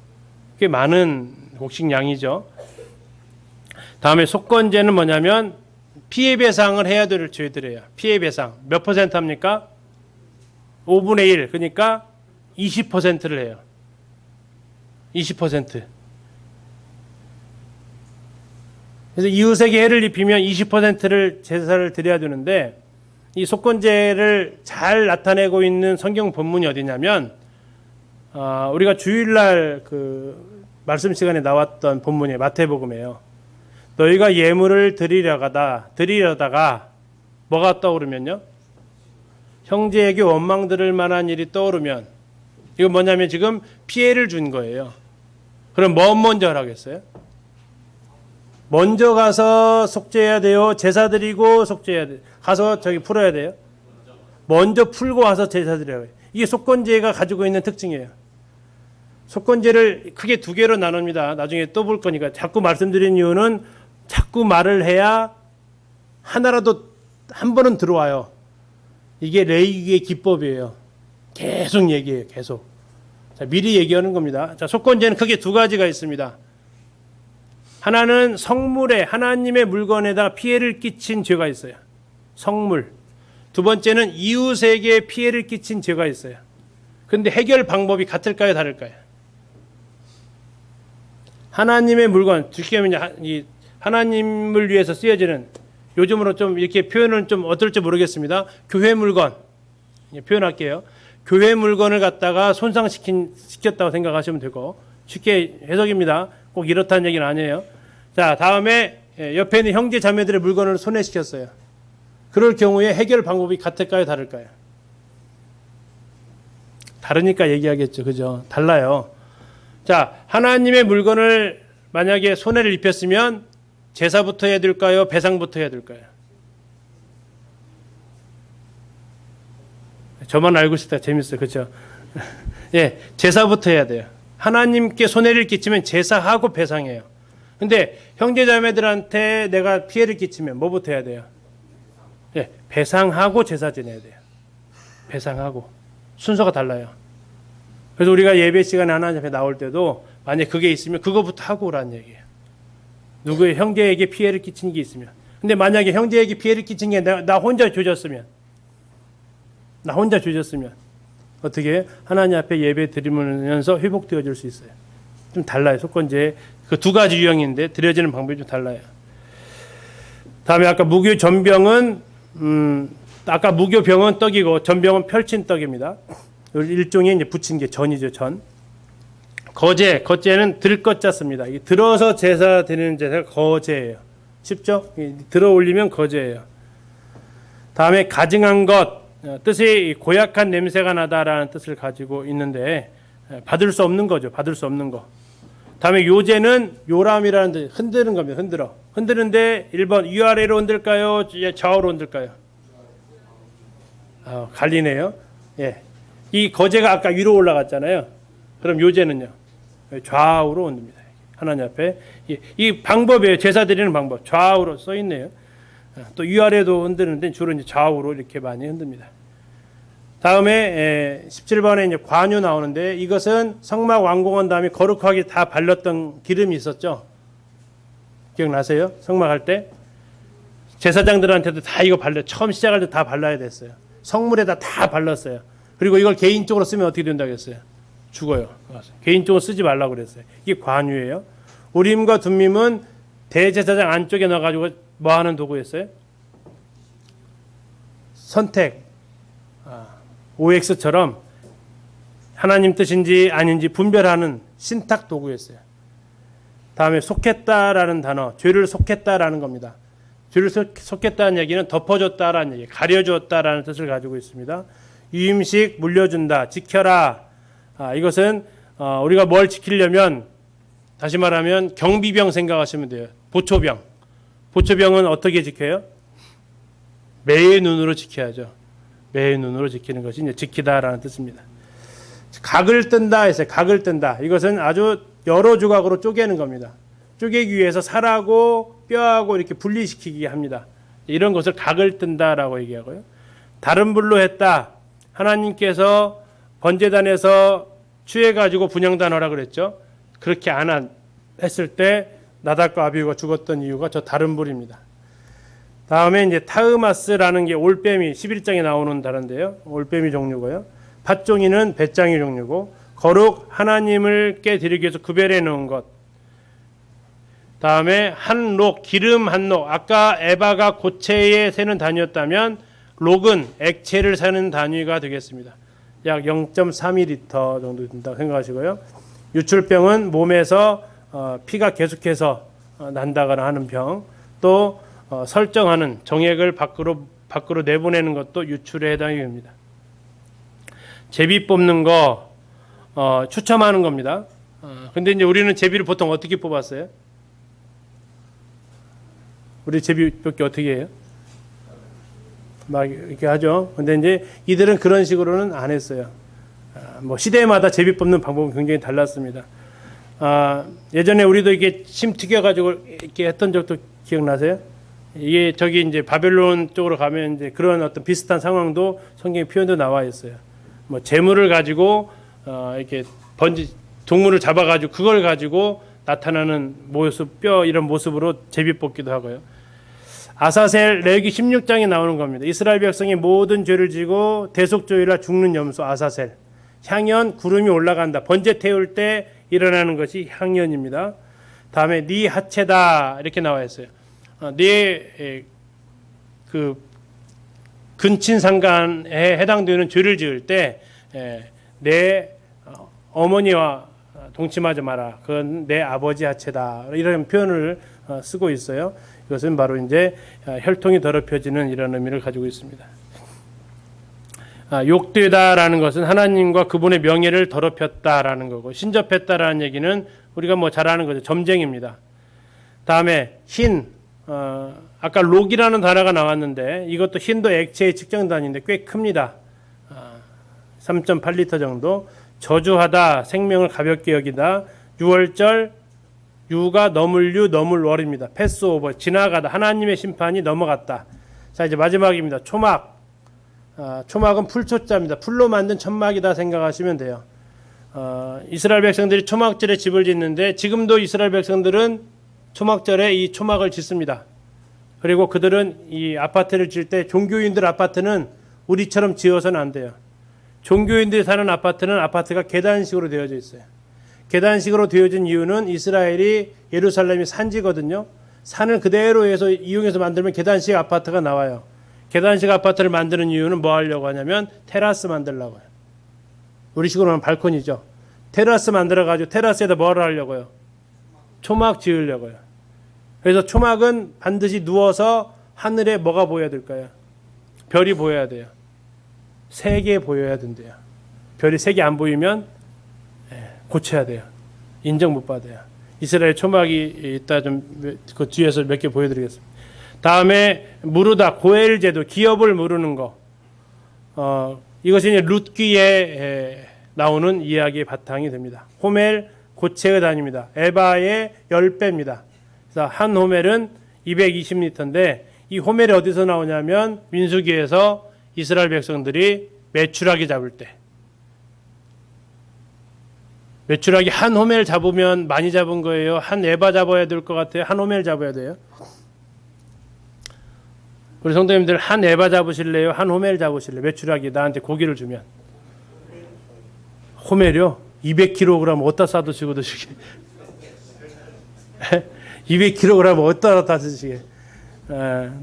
꽤 많은 곡식 양이죠. 다음에 속건제는 뭐냐면 피해배상을 해야 될 죄들이에요. 피해배상. 몇 퍼센트 합니까? 5분의 1. 그러니까 20%를 해요. 20%. 그래서 이웃에게 해를 입히면 20%를 제사를 드려야 되는데 이 속건제를 잘 나타내고 있는 성경 본문이 어디냐면 우리가 주일날 그 말씀 시간에 나왔던 본문이 마태복음이에요. 너희가 예물을 드리려다가 뭐가 떠오르면요? 형제에게 원망 들을 만한 일이 떠오르면 이건 뭐냐면 지금 피해를 준 거예요. 그럼 뭐 먼저 하라겠어요? 먼저 가서 속죄해야 돼요? 제사 드리고 속죄해야 돼요? 가서 저기 풀어야 돼요? 먼저 풀고 와서 제사 드려야 돼요. 이게 속건제가 가지고 있는 특징이에요. 속건제를 크게 두 개로 나눕니다. 나중에 또 볼 거니까. 자꾸 말씀드린 이유는 자꾸 말을 해야 하나라도 한 번은 들어와요. 이게 레위기의 기법이에요. 계속 얘기해요. 계속. 자, 미리 얘기하는 겁니다. 자, 속건제는 크게 두 가지가 있습니다. 하나는 성물에 하나님의 물건에다 피해를 끼친 죄가 있어요. 성물. 두 번째는 이웃에게 피해를 끼친 죄가 있어요. 그런데 해결 방법이 같을까요? 다를까요? 하나님의 물건, 쉽게 하면 하나님을 위해서 쓰여지는, 요즘으로 좀 이렇게 표현은 좀 어떨지 모르겠습니다. 교회 물건 표현할게요. 교회 물건을 갖다가 손상시켰다고 생각하시면 되고, 쉽게 해석입니다. 꼭 이렇다는 얘기는 아니에요. 자, 다음에 옆에 있는 형제 자매들의 물건을 손해시켰어요. 그럴 경우에 해결 방법이 같을까요? 다를까요? 다르니까 얘기하겠죠. 그죠? 달라요. 자, 하나님의 물건을 만약에 손해를 입혔으면 제사부터 해야 될까요? 배상부터 해야 될까요? 저만 알고 있을 때 재밌어요. 그렇죠? 예, 제사부터 해야 돼요. 하나님께 손해를 끼치면 제사하고 배상해요. 근데 형제자매들한테 내가 피해를 끼치면 뭐부터 해야 돼요? 예, 배상하고 제사 지내야 돼요. 배상하고. 순서가 달라요. 그래서 우리가 예배 시간에 하나님 앞에 나올 때도 만약 그게 있으면 그거부터 하고 오라는 얘기예요. 누구의 형제에게 피해를 끼친 게 있으면. 근데 만약에 형제에게 피해를 끼친 게 나 혼자 조졌으면 어떻게 하나님 앞에 예배 드리면서 회복되어질 수 있어요. 좀 달라요. 속건제 그 두 가지 유형인데 드려지는 방법이 좀 달라요. 다음에 아까 무교 전병은 아까 무교병은 떡이고 전병은 펼친 떡입니다. 일종의 이제 부친 게 전이죠. 전. 거제는 들것자 씁니다. 이게 들어서 제사 드리는 제사가 거제예요. 쉽죠? 들어 올리면 거제예요. 다음에 가증한 것, 뜻이 고약한 냄새가 나다라는 뜻을 가지고 있는데 받을 수 없는 거죠. 받을 수 없는 거. 다음에 요제는 요람이라는 뜻, 흔드는 겁니다. 흔드는데 1번 위아래로 흔들까요? 좌우로 흔들까요? 갈리네요. 예. 이 거제가 아까 위로 올라갔잖아요. 그럼 요제는요? 좌우로 흔듭니다. 하나님 앞에. 이 방법이에요. 제사 드리는 방법. 좌우로 써 있네요. 또 위아래도 흔드는데 주로 이제 좌우로 이렇게 많이 흔듭니다. 다음에 17번에 이제 관유 나오는데 이것은 성막 완공한 다음에 거룩하게 다 발랐던 기름이 있었죠. 기억나세요? 성막할 때 제사장들한테도 다 이거 처음 시작할 때 다 발라야 됐어요. 성물에다 다 발랐어요. 그리고 이걸 개인적으로 쓰면 어떻게 된다고 했어요? 죽어요. 개인적으로 쓰지 말라고 그랬어요. 이게 관유예요. 우림과 둠밈은 대제사장 안쪽에 넣어가지고 뭐 하는 도구였어요? 선택. OX처럼 하나님 뜻인지 아닌지 분별하는 신탁 도구였어요. 다음에 속했다라는 단어, 죄를 속했다라는 겁니다. 죄를 속했다는 얘기는 덮어줬다라는 얘기, 가려줬다라는 뜻을 가지고 있습니다. 유임식 물려준다, 지켜라. 이것은 우리가 뭘 지키려면 다시 말하면 경비병 생각하시면 돼요. 보초병. 보초병은 어떻게 지켜요? 매의 눈으로 지켜야죠. 매의 눈으로 지키는 것이 이제 지키다라는 뜻입니다. 각을 뜬다 했어요. 각을 뜬다. 이것은 아주 여러 조각으로 쪼개는 겁니다. 쪼개기 위해서 살하고 뼈하고 이렇게 분리시키게 합니다. 이런 것을 각을 뜬다라고 얘기하고요. 다른 불로 했다. 하나님께서 번제단에서 취해가지고 분향단하라 그랬죠. 그렇게 안 했을 때 나답과 아비후가 죽었던 이유가 저 다른 불입니다. 다음에 이제 타흐마스라는 게 올빼미 11장에 나오는 단어인데요. 올빼미 종류고요. 팥종이는 뱃장이 종류고 거룩 하나님을 께 드리기 위해서 구별해 놓은 것. 다음에 한록, 기름 한록. 아까 에바가 고체에 세는 단위였다면 록은 액체를 세는 단위가 되겠습니다. 약 0.32L 정도 된다고 생각하시고요. 유출병은 몸에서 피가 계속해서 난다거나 하는 병, 또 설정하는 정액을 밖으로 내보내는 것도 유출에 해당이 됩니다. 제비 뽑는 거 추첨하는 겁니다. 근데 이제 우리는 제비를 보통 어떻게 뽑았어요? 우리 제비 뽑기 어떻게 해요? 막 이렇게 하죠. 근데 이제 이들은 그런 식으로는 안 했어요. 뭐 시대마다 제비 뽑는 방법은 굉장히 달랐습니다. 예전에 우리도 이게 침 튀겨가지고 이렇게 했던 적도 기억나세요? 이게 저기 이제 바벨론 쪽으로 가면 이제 그런 어떤 비슷한 상황도 성경에 표현도 나와 있어요. 뭐 재물을 가지고 이렇게 동물을 잡아가지고 그걸 가지고 나타나는 모습, 뼈 이런 모습으로 제비 뽑기도 하고요. 아사셀 레위기 16장에 나오는 겁니다. 이스라엘 백성이 모든 죄를 지고 대속죄라 죽는 염소 아사셀. 향연 구름이 올라간다. 번제 태울 때 일어나는 것이 향연입니다. 다음에 네 하체다 이렇게 나와 있어요. 네 그 근친상간에 해당되는 죄를 지을 때 내 어머니와 동침하지 마라. 그건 내 아버지 하체다. 이런 표현을 쓰고 있어요. 이것은 바로 이제 혈통이 더럽혀지는 이런 의미를 가지고 있습니다. 욕되다라는 것은 하나님과 그분의 명예를 더럽혔다라는 거고, 신접했다라는 얘기는 우리가 뭐 잘 아는 거죠. 점쟁입니다. 다음에 흰, 아까 록이라는 단어가 나왔는데 이것도 흰도 액체의 측정 단위인데 꽤 큽니다. 3.8L 정도. 저주하다, 생명을 가볍게 여기다, 유월절, 유가 넘을 유, 넘을 월입니다. 패스오버, 지나가다, 하나님의 심판이 넘어갔다. 자, 이제 마지막입니다. 초막. 초막은 풀초자입니다. 풀로 만든 천막이다 생각하시면 돼요. 이스라엘 백성들이 초막절에 집을 짓는데 지금도 이스라엘 백성들은 초막절에 이 초막을 짓습니다. 그리고 그들은 이 아파트를 지을 때 종교인들 아파트는 우리처럼 지어서는 안 돼요. 종교인들이 사는 아파트는 아파트가 계단식으로 되어져 있어요. 계단식으로 되어진 이유는 이스라엘이 예루살렘이 산지거든요. 산을 그대로 해서 이용해서 만들면 계단식 아파트가 나와요. 계단식 아파트를 만드는 이유는 뭐 하려고 하냐면 테라스 만들려고 해요. 우리식으로 하면 발코니죠. 테라스 만들어가지고 테라스에다 뭐를 하려고요? 초막 지으려고요. 그래서 초막은 반드시 누워서 하늘에 뭐가 보여야 될까요? 별이 보여야 돼요. 3개 보여야 된대요. 별이 3개 안 보이면 고쳐야 돼요. 인정 못 받아요. 이스라엘 초막이 있다 좀 그 뒤에서 몇 개 보여드리겠습니다. 다음에 무르다 고엘 제도 기업을 무르는 거. 이것이 이제 룻기에 나오는 이야기의 바탕이 됩니다. 호멜 고체의 단위입니다. 에바의 10배입니다. 그래서 한 호멜은 220리터인데 이 호멜이 어디서 나오냐면 민수기에서 이스라엘 백성들이 메추라기 잡을 때 메추라기 한 호멜 잡으면 많이 잡은 거예요? 한 에바 잡아야 될 것 같아요? 한 호멜 잡아야 돼요? 우리 성도님들 한 에바 잡으실래요? 한 호멜 잡으실래요? 메추라기 나한테 고기를 주면 호멜이요? 200kg 어디다 싸드시고 드시게 200kg 어디다 다 드시게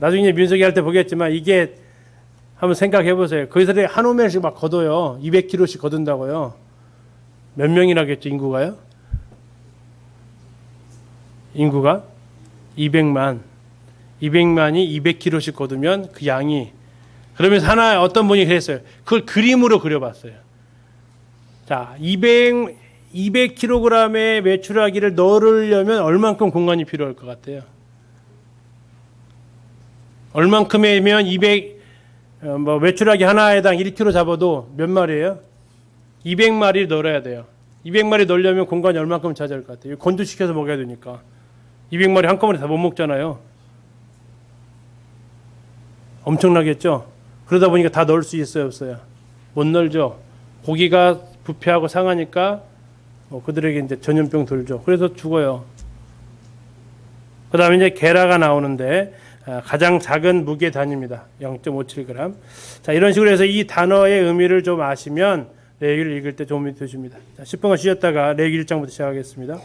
나중에 민석이 할 때 보겠지만 이게 한번 생각해 보세요. 거기서 한 호멜씩 막 걷어요. 200kg씩 걷은다고요. 몇 명이라겠죠, 인구가요? 인구가 200만. 200만이 200kg씩 걷으면 그 양이 그러면서 하나 어떤 분이 그랬어요. 그걸 그림으로 그려봤어요. 자, 200kg의 메추라기를 넣으려면 얼만큼 공간이 필요할 것 같아요? 얼만큼이면 메추라기 하나에당 1kg 잡아도 몇 마리예요? 200마리 넣어야 돼요. 200마리 넣으려면 공간이 얼만큼 차지할 것 같아요? 건조시켜서 먹어야 되니까. 200마리 한꺼번에 다 못 먹잖아요. 엄청나겠죠? 그러다 보니까 다 넣을 수 있어요, 없어요? 못 넣죠. 고기가 부패하고 상하니까 그들에게 이제 전염병 돌죠. 그래서 죽어요. 그 다음에 이제 게라가 나오는데 가장 작은 무게 단위입니다. 0.57g. 자, 이런 식으로 해서 이 단어의 의미를 좀 아시면 레위기를 읽을 때 도움이 되십니다. 자, 10분간 쉬었다가 레위기 1장부터 시작하겠습니다.